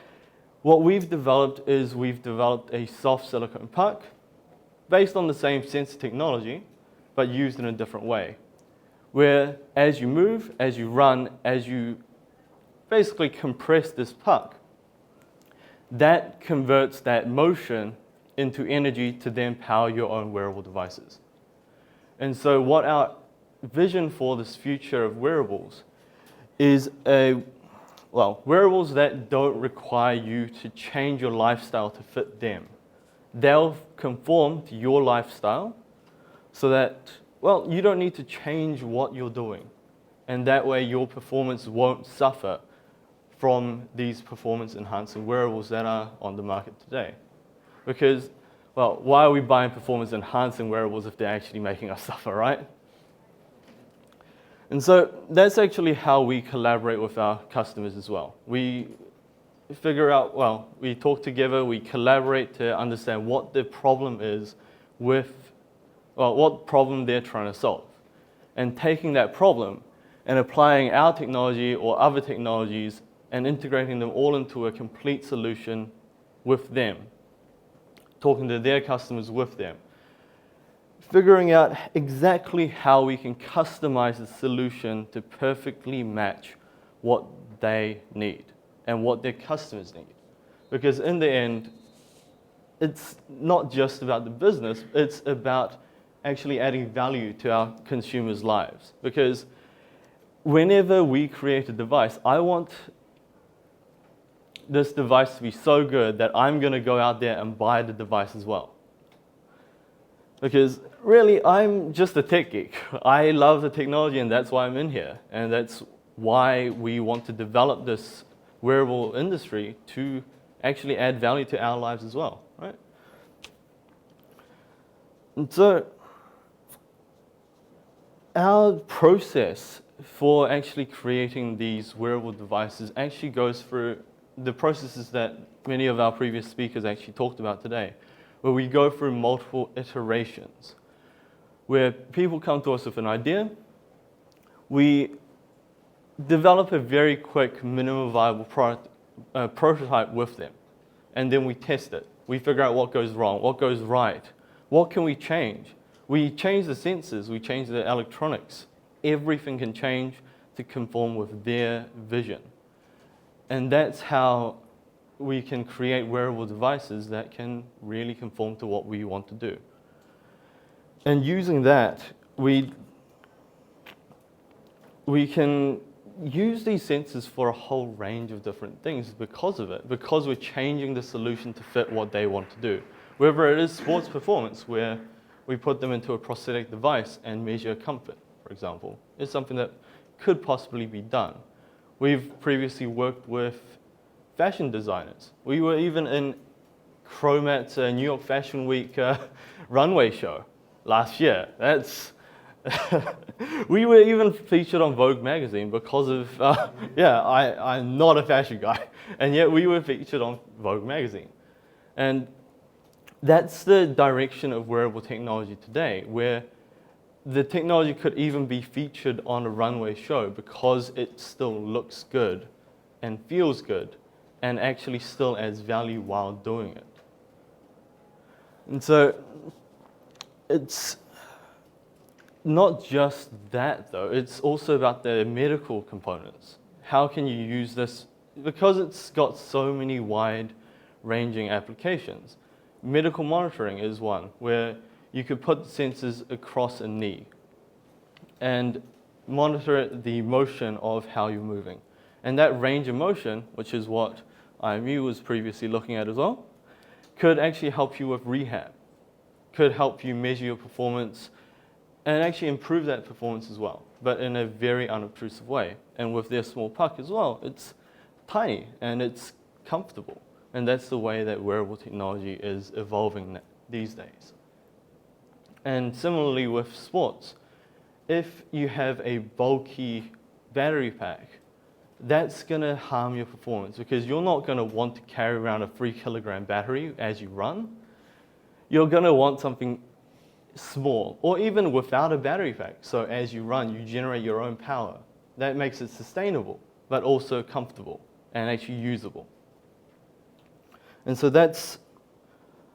what we've developed is we've developed a soft silicone puck based on the same sensor technology, but used in a different way, where as you move, as you run, as you basically compress this puck, that converts that motion into energy to then power your own wearable devices. And so what our vision for this future of wearables is wearables that don't require you to change your lifestyle to fit them. They'll conform to your lifestyle so that, well, you don't need to change what you're doing. And that way your performance won't suffer from these performance enhancing wearables that are on the market today. Because, well, why are we buying performance enhancing wearables if they're actually making us suffer, right? And so that's actually how we collaborate with our customers as well. We figure out, well, we talk together, we collaborate to understand what the problem is with, well, what problem they're trying to solve. And taking that problem and applying our technology or other technologies and integrating them all into a complete solution with them, talking to their customers with them, figuring out exactly how we can customize the solution to perfectly match what they need and what their customers need. Because in the end, it's not just about the business, it's about actually adding value to our consumers' lives. Because whenever we create a device, I want this device to be so good that I'm going to go out there and buy the device as well. Because really, I'm just a tech geek. I love the technology, and that's why I'm in here. And that's why we want to develop this wearable industry to actually add value to our lives as well, right? And so our process for actually creating these wearable devices actually goes through the processes that many of our previous speakers actually talked about today, where we go through multiple iterations, where people come to us with an idea, we develop a very quick minimum viable product, prototype with them, and then we test it. We figure out what goes wrong, what goes right, what can we change. We change the sensors, we change the electronics. Everything can change to conform with their vision. And that's how we can create wearable devices that can really conform to what we want to do. And using that, we can use these sensors for a whole range of different things because of it, because we're changing the solution to fit what they want to do. Whether it is sports performance, where we put them into a prosthetic device and measure comfort, for example. It's something that could possibly be done. We've previously worked with fashion designers. We were even in Chromat's New York Fashion Week runway show last year. We were even featured on Vogue magazine because of, I'm not a fashion guy, and yet we were featured on Vogue magazine. And that's the direction of wearable technology today, where the technology could even be featured on a runway show because it still looks good and feels good and actually still adds value while doing it. And so it's not just that, though. It's also about the medical components. How can you use this? Because it's got so many wide-ranging applications. Medical monitoring is one, where you could put sensors across a knee and monitor the motion of how you're moving. And that range of motion, which is what IMU was previously looking at as well, could actually help you with rehab, could help you measure your performance and actually improve that performance as well, but in a very unobtrusive way. And with their small puck as well, it's tiny and it's comfortable. And that's the way that wearable technology is evolving these days. And similarly with sports, if you have a bulky battery pack, that's going to harm your performance because you're not going to want to carry around a 3-kilogram battery as you run. You're going to want something small, or even without a battery pack. So as you run, you generate your own power. That makes it sustainable, but also comfortable and actually usable. And so that's,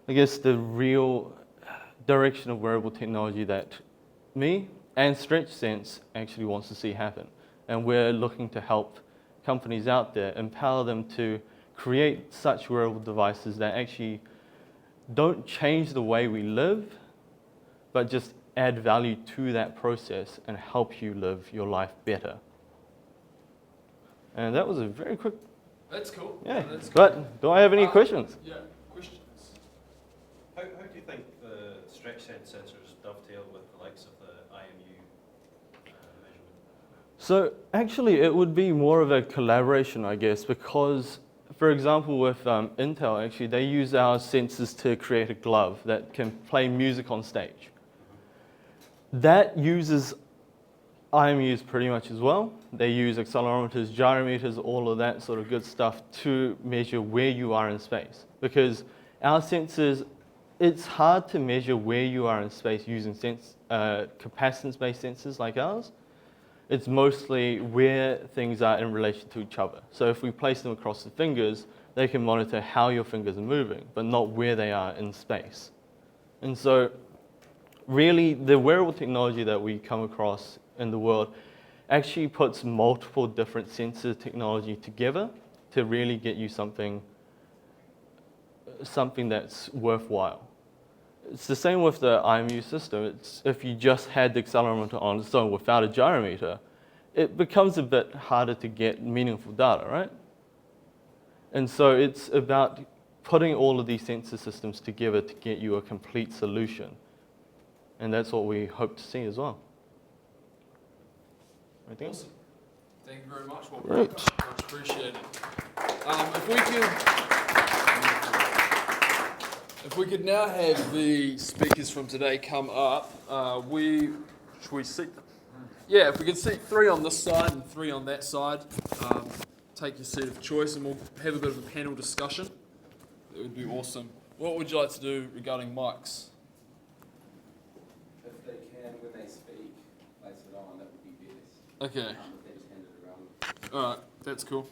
I guess, the real direction of wearable technology that me and StretchSense actually wants to see happen. And we're looking to help companies out there, empower them to create such wearable devices that actually don't change the way we live, but just add value to that process and help you live your life better. And that was a very quick... That's cool. Yeah, that's cool. but do I have any questions? Yeah, questions. How do you think the StretchSense sensors dovetail with the likes of the IMU measurement? So actually it would be more of a collaboration, I guess, because for example with Intel, actually they use our sensors to create a glove that can play music on stage. That uses IMUs pretty much as well. They use accelerometers, gyrometers, all of that sort of good stuff to measure where you are in space. Because our sensors, it's hard to measure where you are in space using capacitance-based sensors like ours. It's mostly where things are in relation to each other. So if we place them across the fingers, they can monitor how your fingers are moving, but not where they are in space. And so really, the wearable technology that we come across in the world actually puts multiple different sensor technology together to really get you something that's worthwhile. It's the same with the IMU system. It's, if you just had the accelerometer on its own without a gyrometer, it becomes a bit harder to get meaningful data, right? And so it's about putting all of these sensor systems together to get you a complete solution. And that's what we hope to see as well. Anything else? Awesome. Thank you very much. Well, Great. much appreciated. If we could now have the speakers from today come up, should we seat them? Yeah, if we could seat 3 on this side and 3 on that side, take your seat of choice and we'll have a bit of a panel discussion. That would be awesome. What would you like to do regarding mics? If they can, when they speak, place it on, that would be best. Okay. If they just hand it around. Alright, that's cool.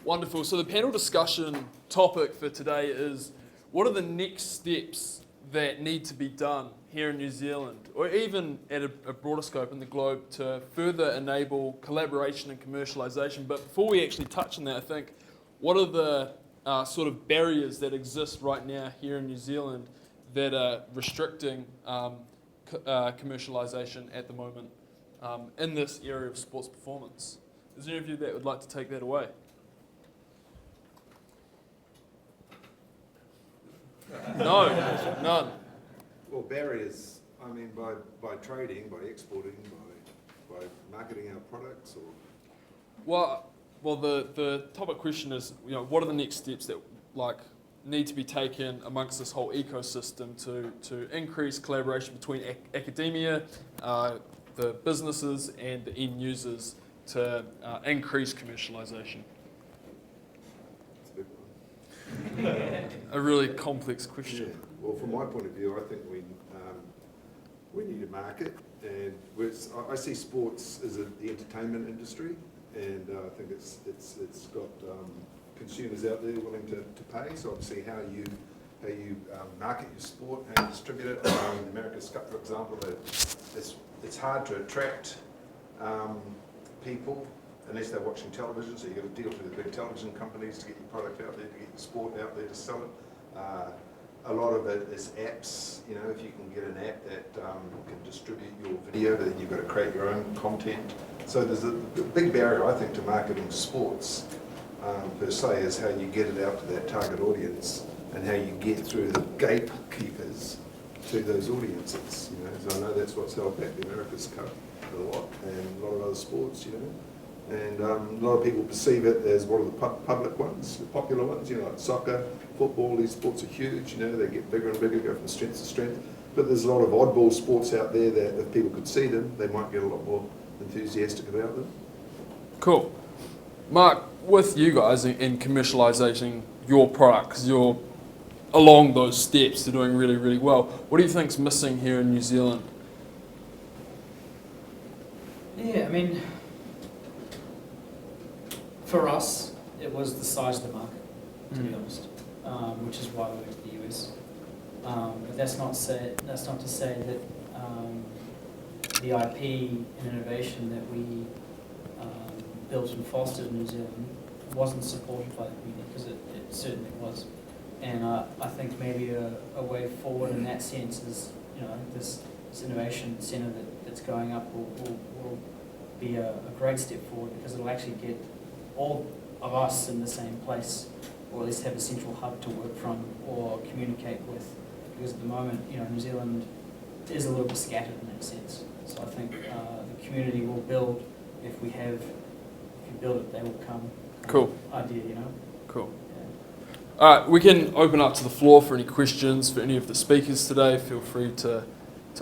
Wonderful. So the panel discussion topic for today is what are the next steps that need to be done here in New Zealand, or even at a broader scope in the globe, to further enable collaboration and commercialisation. But before we actually touch on that, I think, what are the sort of barriers that exist right now here in New Zealand that are restricting commercialisation at the moment in this area of sports performance? Is there any of you that would like to take that away? No, none. Well, barriers, I mean, by trading, by exporting, by marketing our products, or? Well, the topic question is, what are the next steps that need to be taken amongst this whole ecosystem to increase collaboration between academia, the businesses, and the end users to increase commercialization? That's a big one. A really complex question. Yeah. Well, from my point of view, I think we need a market, and I see sports as the entertainment industry, and I think it's got consumers out there willing to pay. So obviously, how you market your sport, how you distribute it. In America's Cup, for example, it's hard to attract people unless they're watching television. So you've got to deal with the big television companies to get your product out there, to get your sport out there to sell it. A lot of it is apps. If you can get an app that can distribute your video, then you've got to create your own content. So there's a big barrier, I think, to marketing sports per se, is how you get it out to that target audience and how you get through the gatekeepers to those audiences. So I know that's what's held back the America's Cup a lot, and a lot of other sports. And a lot of people perceive it as one of the public ones, the popular ones, like soccer, football. These sports are huge, they get bigger and bigger, go from strength to strength. But there's a lot of oddball sports out there that if people could see them, they might get a lot more enthusiastic about them. Cool. Mark, with you guys in commercialising your products, you're along those steps, they're doing really, really well. What do you think's missing here in New Zealand? Yeah, I mean, for us, it was the size of the market, to be honest, which is why we went to the US. But that's not to say that the IP and innovation that we built and fostered in New Zealand wasn't supported by the community, because it certainly was. And I think maybe a way forward in that sense is, this innovation centre that's going up will be a great step forward, because it'll actually get all of us in the same place, or at least have a central hub to work from or communicate with. Because at the moment, New Zealand is a little bit scattered in that sense. So I think the community will build if you build it, they will come. Cool. Idea, Cool. Yeah. All right, we can open up to the floor for any questions for any of the speakers today. Feel free to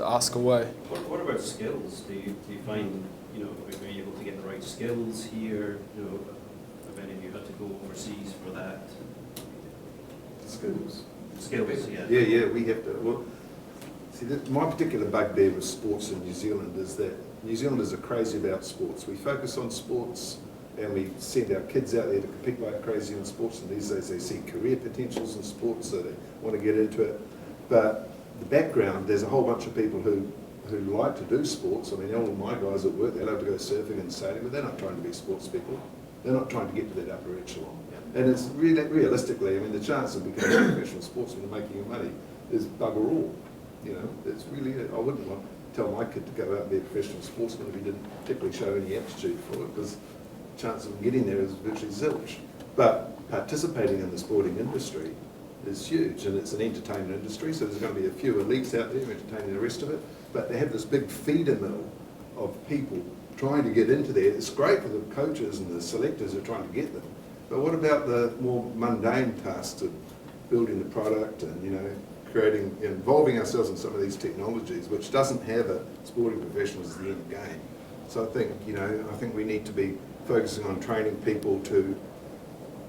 ask away. What about skills? Do you find, are you able to get the right skills here? Have any of you had to go overseas for that? Skills, yeah. Yeah, we have to. Well, see, my particular bugbear with sports in New Zealand is that New Zealanders are crazy about sports. We focus on sports, and we send our kids out there to compete like crazy in sports, and these days they see career potentials in sports, so they want to get into it. But the background, there's a whole bunch of people who like to do sports. I mean, all of my guys at work, they love to go surfing and sailing, but they're not trying to be sports people. They're not trying to get to that upper echelon. And it's really, realistically, I mean, the chance of becoming a professional sportsman and making your money is bugger all. It's really, I wouldn't want to tell my kid to go out and be a professional sportsman if he didn't particularly show any aptitude for it, because the chance of getting there is virtually zilch. But participating in the sporting industry is huge, and it's an entertainment industry, so there's going to be a few elites out there entertaining the rest of it. But they have this big feeder mill of people trying to get into there. It's great for the coaches and the selectors who are trying to get them. But what about the more mundane tasks of building the product and, creating, involving ourselves in some of these technologies, which doesn't have a sporting professional as the end game? So I think we need to be focusing on training people to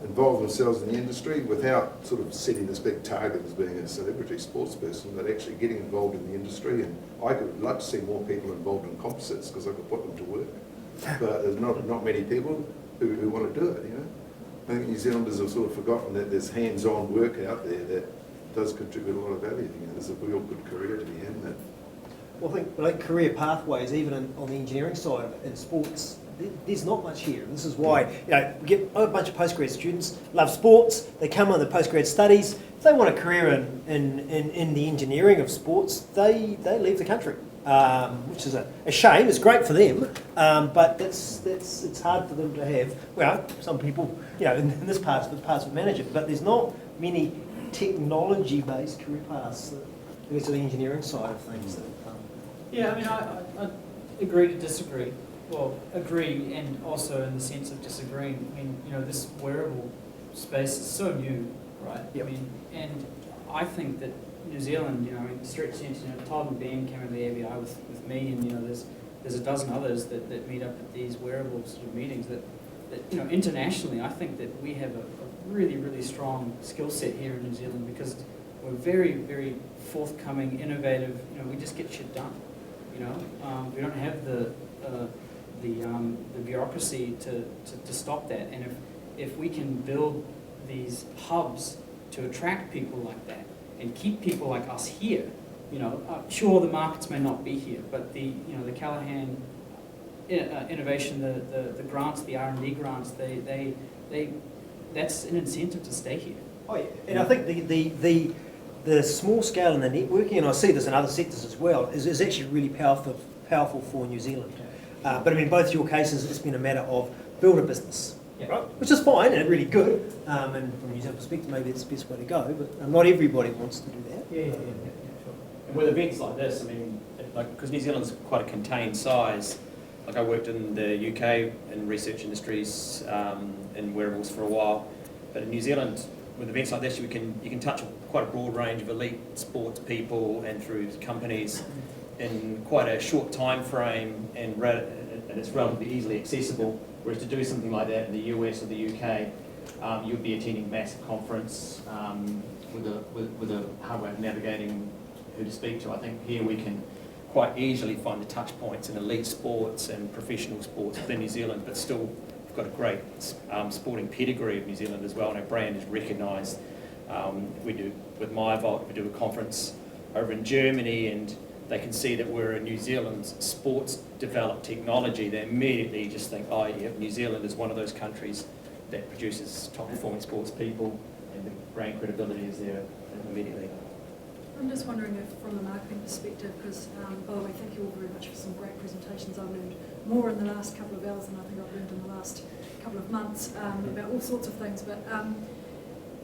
involve themselves in the industry without sort of setting this big target as being a celebrity sports person, but actually getting involved in the industry. And I could like to see more people involved in composites, because I could put them to work. But there's not many people who want to do it, I think New Zealanders have sort of forgotten that there's hands-on work out there that does contribute a lot of value. There's a real good career to be in that. Well, I think like career pathways, even on the engineering side in sports, there's not much here. This is why we get a bunch of postgrad students, love sports, they come on the postgrad studies. If they want a career in the engineering of sports, they leave the country, which is a shame. It's great for them, but it's hard for them to have. Well, some people, in this part of manage it, but there's not many technology-based career paths, the engineering side of things. Yeah, I mean, I agree to disagree. Well, agree and also in the sense of disagreeing. I mean, you know, this wearable space is so new, right? Yep. I mean, and I think that New Zealand, you know, in stretch sense, you know, Todd and Ben came to the ABI with me, and, you know, there's a dozen others that meet up at these wearable sort of meetings that, you know, internationally, I think that we have a really, really strong skill set here in New Zealand because we're very, very forthcoming, innovative, you know, we just get shit done, you know. We don't have the bureaucracy to stop that, and if we can build these hubs to attract people like that and keep people like us here, you know, sure the markets may not be here, but the Callaghan innovation, the grants, the R&D grants, that's an incentive to stay here. Oh yeah, and I think the small scale and the networking, and I see this in other sectors as well, is actually really powerful for New Zealand. But I mean, both your cases, it's been a matter of build a business, Yeah. right? Which is fine and really good. And from a New Zealand perspective, maybe it's the best way to go. But not everybody wants to do that. Yeah, sure. And with events like this, I mean, because New Zealand's quite a contained size. Like I worked in the UK in research industries in wearables for a while, but in New Zealand, with events like this, you can touch quite a broad range of elite sports people and through companies in quite a short time frame, and it's relatively easily accessible. Whereas to do something like that in the US or the UK, you'd be attending a massive conference with a hard way of navigating who to speak to. I think here we can quite easily find the touch points in elite sports and professional sports within New Zealand, but still we've got a great sporting pedigree of New Zealand as well, and our brand is recognised. We do, with MyVault, we do a conference over in Germany, and they can see that we're a New Zealand sports developed technology. They immediately just think, oh yeah, New Zealand is one of those countries that produces top performing sports people, and the brand credibility is there immediately. I'm just wondering if, from the marketing perspective, because, by the way, thank you all very much for some great presentations. I've learned more in the last couple of hours than I think I've learned in the last couple of months about all sorts of things. But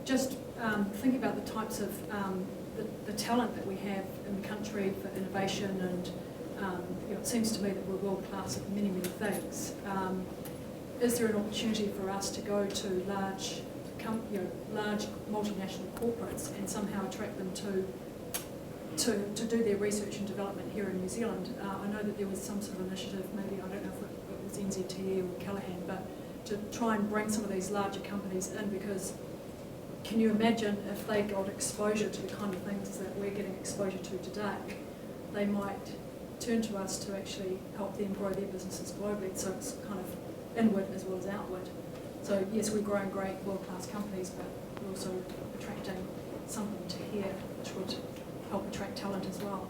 just thinking about the types of the talent that we have in the country for innovation, and you know, it seems to me that we're world class at many, many things. Is there an opportunity for us to go to large multinational corporates and somehow attract them to do their research and development here in New Zealand? I know that there was some sort of initiative, maybe, I don't know if it was NZTE or Callaghan, but to try and bring some of these larger companies in, because can you imagine if they got exposure to the kind of things that we're getting exposure to today, they might turn to us to actually help them grow their businesses globally. So it's kind of inward as well as outward. So yes, we're growing great world-class companies, but we're also attracting some of them to here, which would help attract talent as well.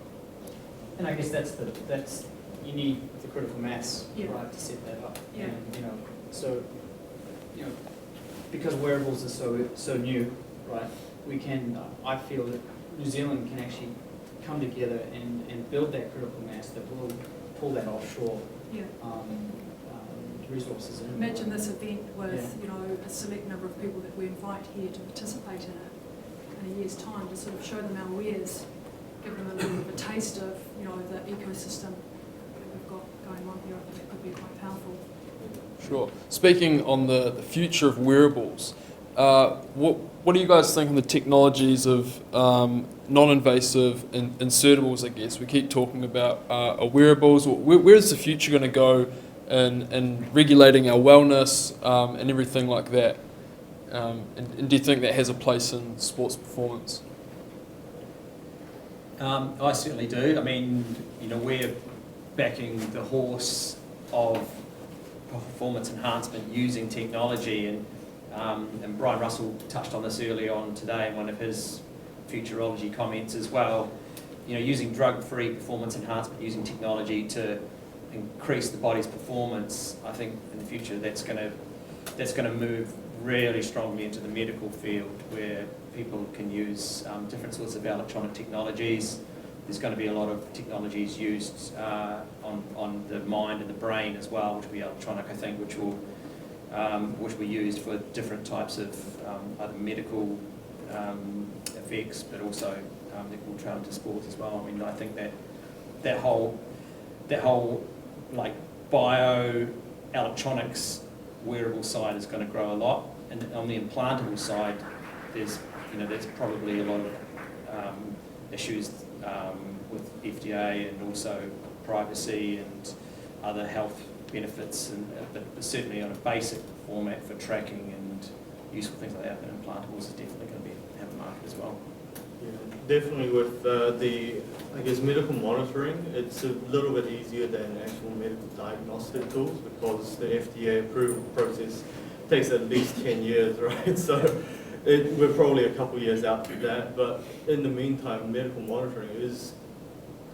And I guess that's you need the critical mass, Yeah. right, to set that up. Yeah. And, you know, so, you know, because wearables are so new, right, we can, I feel that New Zealand can actually come together and build that critical mass that will pull that offshore Yeah. resources in. Imagine this event with Yeah. you know, a select number of people that we invite here to participate in it in a year's time, to sort of show them our wares, give them a little bit of a taste of, you know, the ecosystem that we've got going on here. I think it could be quite powerful. Sure. Speaking on the future of wearables, what do you guys think on the technologies of non-invasive insertables, I guess? We keep talking about wearables. Where's the future going to go in regulating our wellness and everything like that? And do you think that has a place in sports performance? I certainly do. I mean, you know, we're backing the horse of performance enhancement using technology, and Brian Russell touched on this early on today in one of his futurology comments as well. You know, using drug-free performance enhancement, using technology to increase the body's performance. I think in the future that's going to move really strongly into the medical field, where people can use different sorts of electronic technologies. There's going to be a lot of technologies used on the mind and the brain as well, which will be electronic, I think, which will be used for different types of either medical effects, but also they can trail into sports as well. I mean, I think that whole like bioelectronics wearable side is going to grow a lot, and on the implantable side, there's probably a lot of issues with FDA and also privacy and other health benefits, but certainly on a basic format for tracking and useful things like that, but implantables is definitely going to have a market as well. Yeah, definitely with the medical monitoring, it's a little bit easier than actual medical diagnostic tools because the FDA approval process takes at least 10 years, right? So we're probably a couple years out from that, but in the meantime, medical monitoring is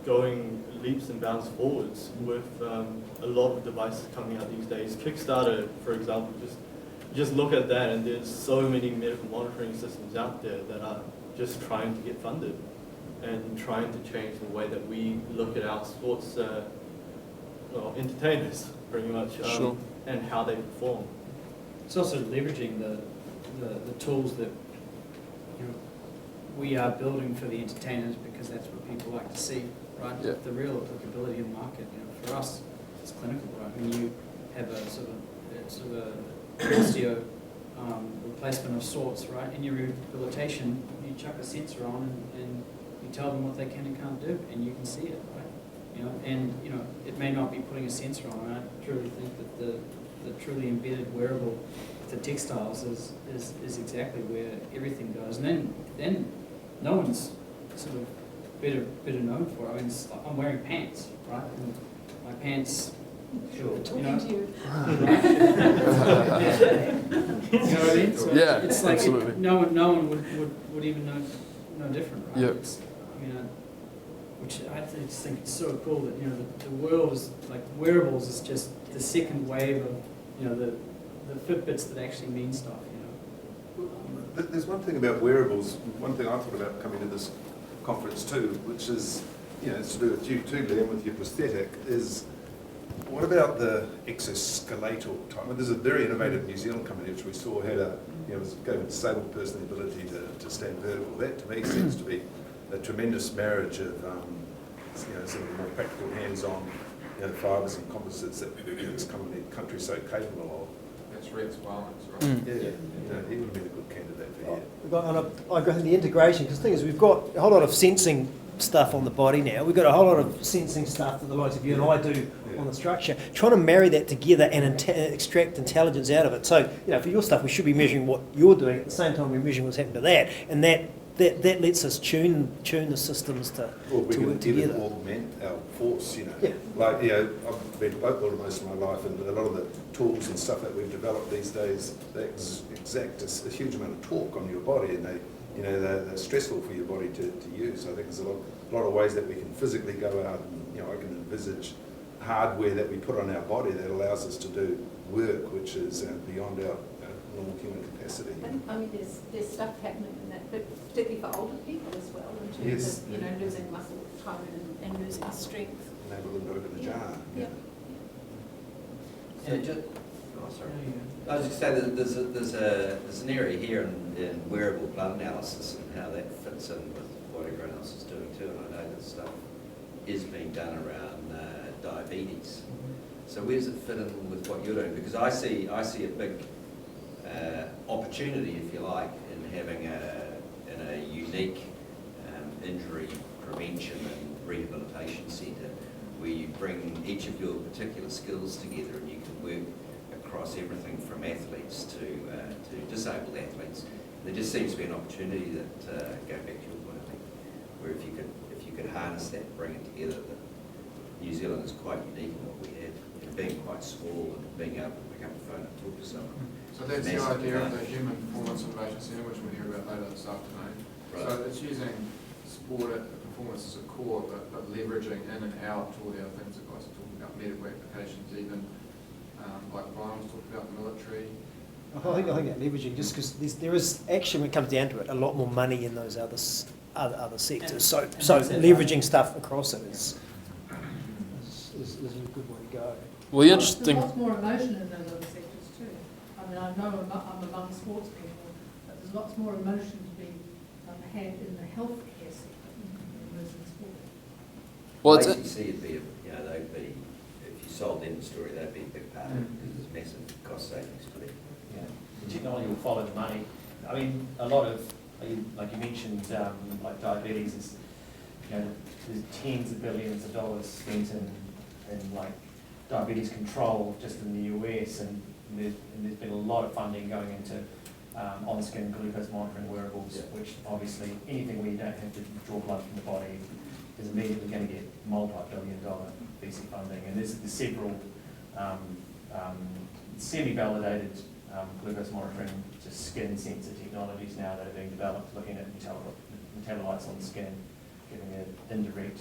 going leaps and bounds forwards with a lot of devices coming out these days. Kickstarter, for example, just look at that, and there's so many medical monitoring systems out there that are just trying to get funded and trying to change the way that we look at our sports entertainers, pretty much, Sure. and how they perform. It's also leveraging the tools that we are building for the entertainers, because that's what people like to see, right? Yeah. The real applicability in the market, for us, it's clinical, right? When you have a sort of a osteo replacement of sorts, right? In your rehabilitation, you chuck a sensor on and you tell them what they can and can't do, and you can see it, right? It may not be putting a sensor on. I truly think that the truly embedded wearable to textiles is exactly where everything goes, and then no one's sort of better known for it. I mean, it's like I'm wearing pants, right? And my pants. Sure. Talking to you. Right? You know what I mean? So Yeah, it's like absolutely. no one would even know different, right? Yep. Which I just think it's so cool that the world is like wearables is just the second wave of the Fitbits that actually mean stuff. There's one thing about wearables, one thing I thought about coming to this conference too, which is, it's to do with you too, Liam, with your prosthetic, is what about the exoskeletal type? Well, there's a very innovative New Zealand company which we saw had gave a disabled person the ability to stand vertical. That to me seems to be a tremendous marriage of sort of more practical hands-on fibres and composites that this country's so capable of. That's Rex Wellens, right? Yeah, he would have been a good candidate for you. I go in the integration, because the thing is, we've got a whole lot of sensing stuff on the body now. We've got a whole lot of sensing stuff that the likes of you and I do on the structure. Trying to marry that together and extract intelligence out of it. So, for your stuff, we should be measuring what you're doing at the same time we're measuring what's happening to that, and that lets us tune the systems to work together. Augment our force, Yeah. Like, I've been a boat builder most of my life, and a lot of the tools and stuff that we've developed these days, they exact a huge amount of torque on your body, and they're stressful for your body to use. I think there's a lot of ways that we can physically go out and, I can envisage hardware that we put on our body that allows us to do work which is beyond our normal human capacity. There's stuff happening in that, but particularly for older people as well, in terms of losing muscle tone and losing strength. Enable them to open a jar. Yeah. I was just saying that there's an area here in wearable blood analysis and how that fits in with what everyone else is doing too. And I know that stuff is being done around diabetes. So where does it fit in with what you're doing? Because I see a big opportunity, if you like, in having a unique injury prevention and rehabilitation centre where you bring each of your particular skills together and you can work across everything from athletes to disabled athletes. There just seems to be an opportunity that, going back to your point, I think, where if you could harness that and bring it together, that New Zealand is quite unique in what we have, being quite small and being able to pick up the phone and talk to someone. So that's the idea of the Human Performance Innovation Centre, which we'll hear about later this afternoon. Right. So it's using sport performance as a core, but leveraging in and out to all the other things that guys are talking about, medical applications even, like Brian was talking about the military. I think that leveraging, just because there is actually, when it comes down to it, a lot more money in those other sectors. So leveraging stuff across it is a good way to go. Well, the interesting. There's lots more emotion in those other sectors too. I mean, I know I'm among sports people, but there's lots more emotions being have in the healthcare sector than there is in sport. Well, I it's actually see it be, they'd be, if you sold them the story, they'd be a big part of it because there's massive cost savings for them. Yeah, the technology will follow the money. I mean, a lot of, like you mentioned, like diabetes is, there's tens of billions of dollars spent in like diabetes control just in the US, and there's been a lot of funding going into on-skin glucose monitoring wearables, which obviously anything where you don't have to draw blood from the body is immediately going to get multi-billion-dollar VC funding. And there's several semi-validated glucose monitoring, just skin sensor technologies now that are being developed, looking at metabolites on the skin, giving an indirect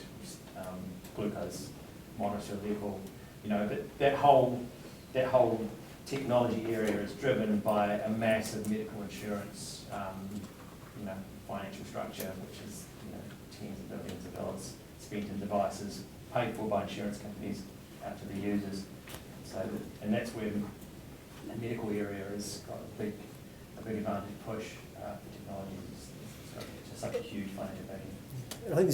glucose monitor level. But that whole technology area is driven by a massive medical insurance, financial structure, which is tens of billions of dollars spent in devices paid for by insurance companies out to the users. So, and that's where the medical area has got a big advantage push for technology. It's got just such a huge financial backing. I think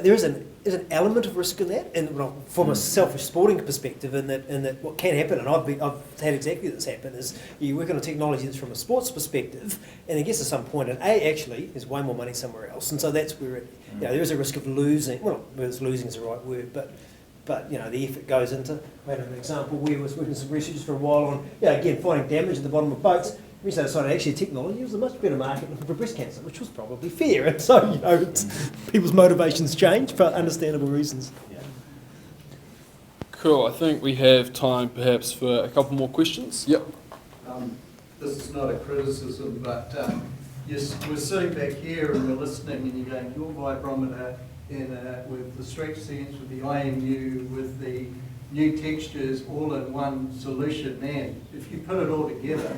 there's an element of risk in that, and from a selfish sporting perspective, in that what can happen, and I've had exactly this happen, is you work on a technology that's from a sports perspective, and it gets to some point, and actually there's way more money somewhere else, and so that's where there is a risk of losing. Well, whether losing is the right word, but the effort goes into. I had an example where I was working some research for a while on again finding damage at the bottom of boats. We decided actually technology was a much better market for breast cancer, which was probably fair. And so, people's motivations change for understandable reasons. Yeah. Cool. I think we have time perhaps for a couple more questions. Yep. This is not a criticism, but yes, we're sitting back here and we're listening and you're going, your vibrometer with the stretch sense, with the IMU, with the new textures all in one solution, man, if you put it all together,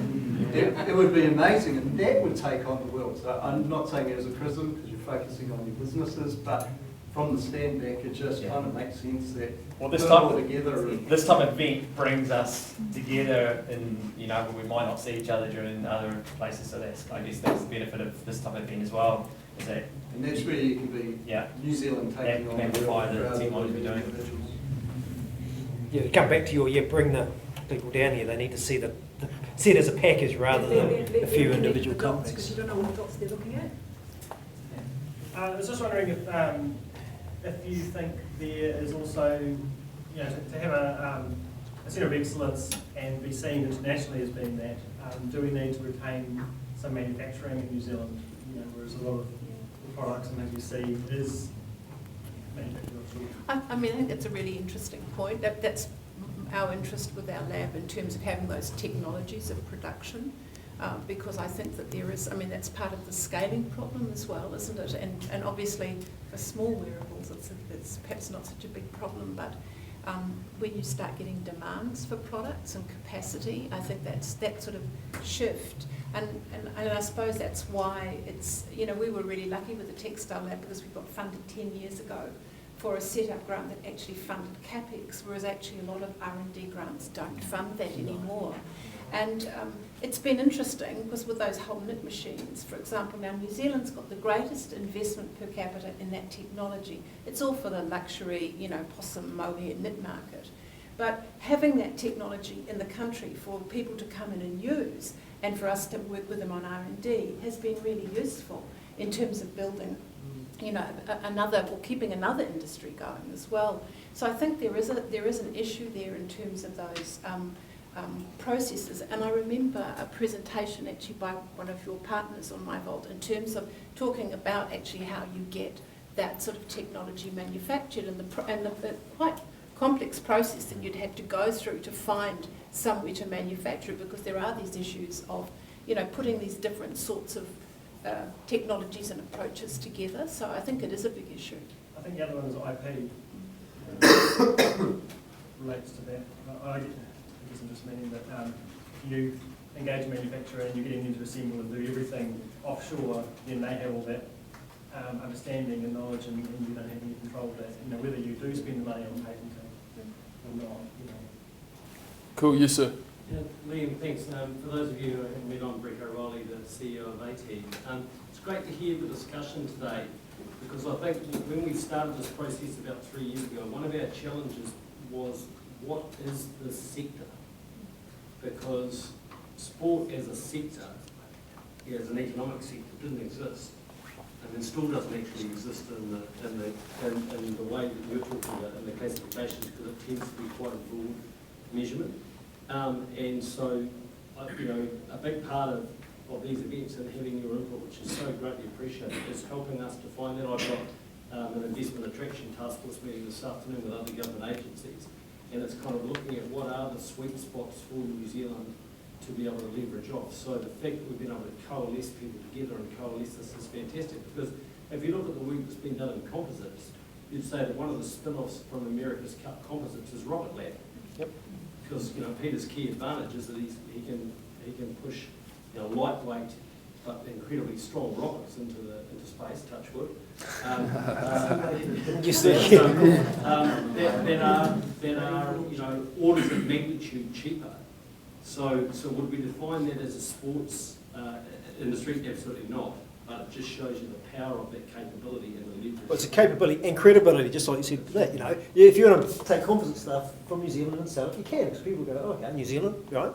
it would be amazing, and that would take on the world. So I'm not saying it as a criticism because you're focusing on your businesses, but from the stand back, it just kind of makes sense that this type of event brings us together, and where we might not see each other during other places. So I guess that's the benefit of this type of event as well. Is that, and that's where you can be New Zealand taking on amplify the technology we're doing. Yeah, to come back to bring the people down here, they need to see it as a package rather than a few individual companies. Because you don't know what dots they're looking at. I was just wondering if you think there is also, to have a centre of excellence and be seen internationally as being that, do we need to retain some manufacturing in New Zealand? Whereas a lot of the products and things we see is manufactured offshore. I think that's a really interesting point. That's our interest with our lab in terms of having those technologies of production, because I think that that's part of the scaling problem as well, isn't it? And obviously for small wearables it's perhaps not such a big problem, but when you start getting demands for products and capacity, I think that's that sort of shift. And I suppose that's why it's, we were really lucky with the textile lab because we got funded 10 years ago for a set-up grant that actually funded CapEx, whereas actually a lot of R&D grants don't fund that anymore. And it's been interesting because with those whole knit machines, for example, now New Zealand's got the greatest investment per capita in that technology. It's all for the luxury, possum, mohair knit market. But having that technology in the country for people to come in and use, and for us to work with them on R&D, has been really useful in terms of building keeping another industry going as well. So I think there is an issue there in terms of those processes. And I remember a presentation actually by one of your partners on MyVault in terms of talking about actually how you get that sort of technology manufactured and the quite complex process that you'd have to go through to find somewhere to manufacture it, because there are these issues of putting these different sorts of technologies and approaches together. So I think it is a big issue. I think the other one is IP relates to that. I guess I'm just meaning that you engage a manufacturer and you're getting them to assemble and do everything offshore, then they have all that understanding and knowledge, and you don't have any control of that. Whether you do spend the money on patenting or not. Cool, yes sir. Liam, thanks. For those of you who haven't met, I'm Brett O'Reilly, the CEO of AT. It's great to hear the discussion today, because I think when we started this process about 3 years ago, one of our challenges was, what is this sector? Because sport as a sector, as an economic sector, didn't exist. And still doesn't actually exist in the way that you're talking about, in the classifications, because it tends to be quite a broad measurement. And so, a big part of these events and having your input, which is so greatly appreciated, is helping us define that. I've got an investment attraction task force meeting this afternoon with other government agencies, and it's kind of looking at what are the sweet spots for New Zealand to be able to leverage off. So the fact that we've been able to coalesce people together and coalesce this is fantastic, because if you look at the work that's been done in composites, you'd say that one of the spin-offs from America's Cup Composites is Rocket Lab. Yep. Because Peter's key advantage is that he can push lightweight but incredibly strong rockets into space. Touch wood. That are orders of magnitude cheaper. So would we define that as a sports industry? Absolutely not. But it just shows you the power of that capability and the leverage. Well, it's a capability and credibility, just like you said. That if you want to take composite stuff from New Zealand and sell it, you can, because people go, oh, okay, New Zealand, right?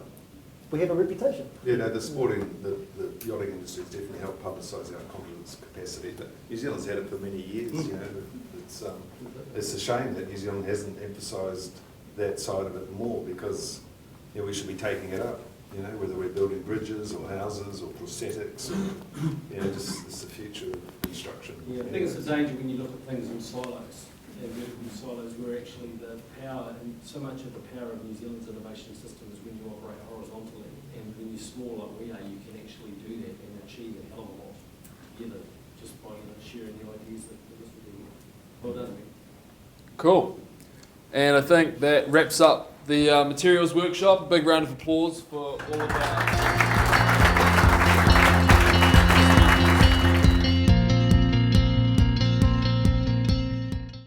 We have a reputation. Yeah, no, the yachting industry has definitely helped publicise our composites capacity. But New Zealand's had it for many years. It's a shame that New Zealand hasn't emphasised that side of it more, because we should be taking it up. Whether we're building bridges or houses or prosthetics, or, just it's the future of construction. Yeah, I think it's a danger when you look at things in silos. In silos, where actually the power, and so much of the power of New Zealand's innovation system is when you operate horizontally, and when you're small like we are, you can actually do that and achieve a hell of a lot together, just by sharing the ideas that this would be. Well done. Cool. And I think that wraps up the materials workshop. A big round of applause for all of our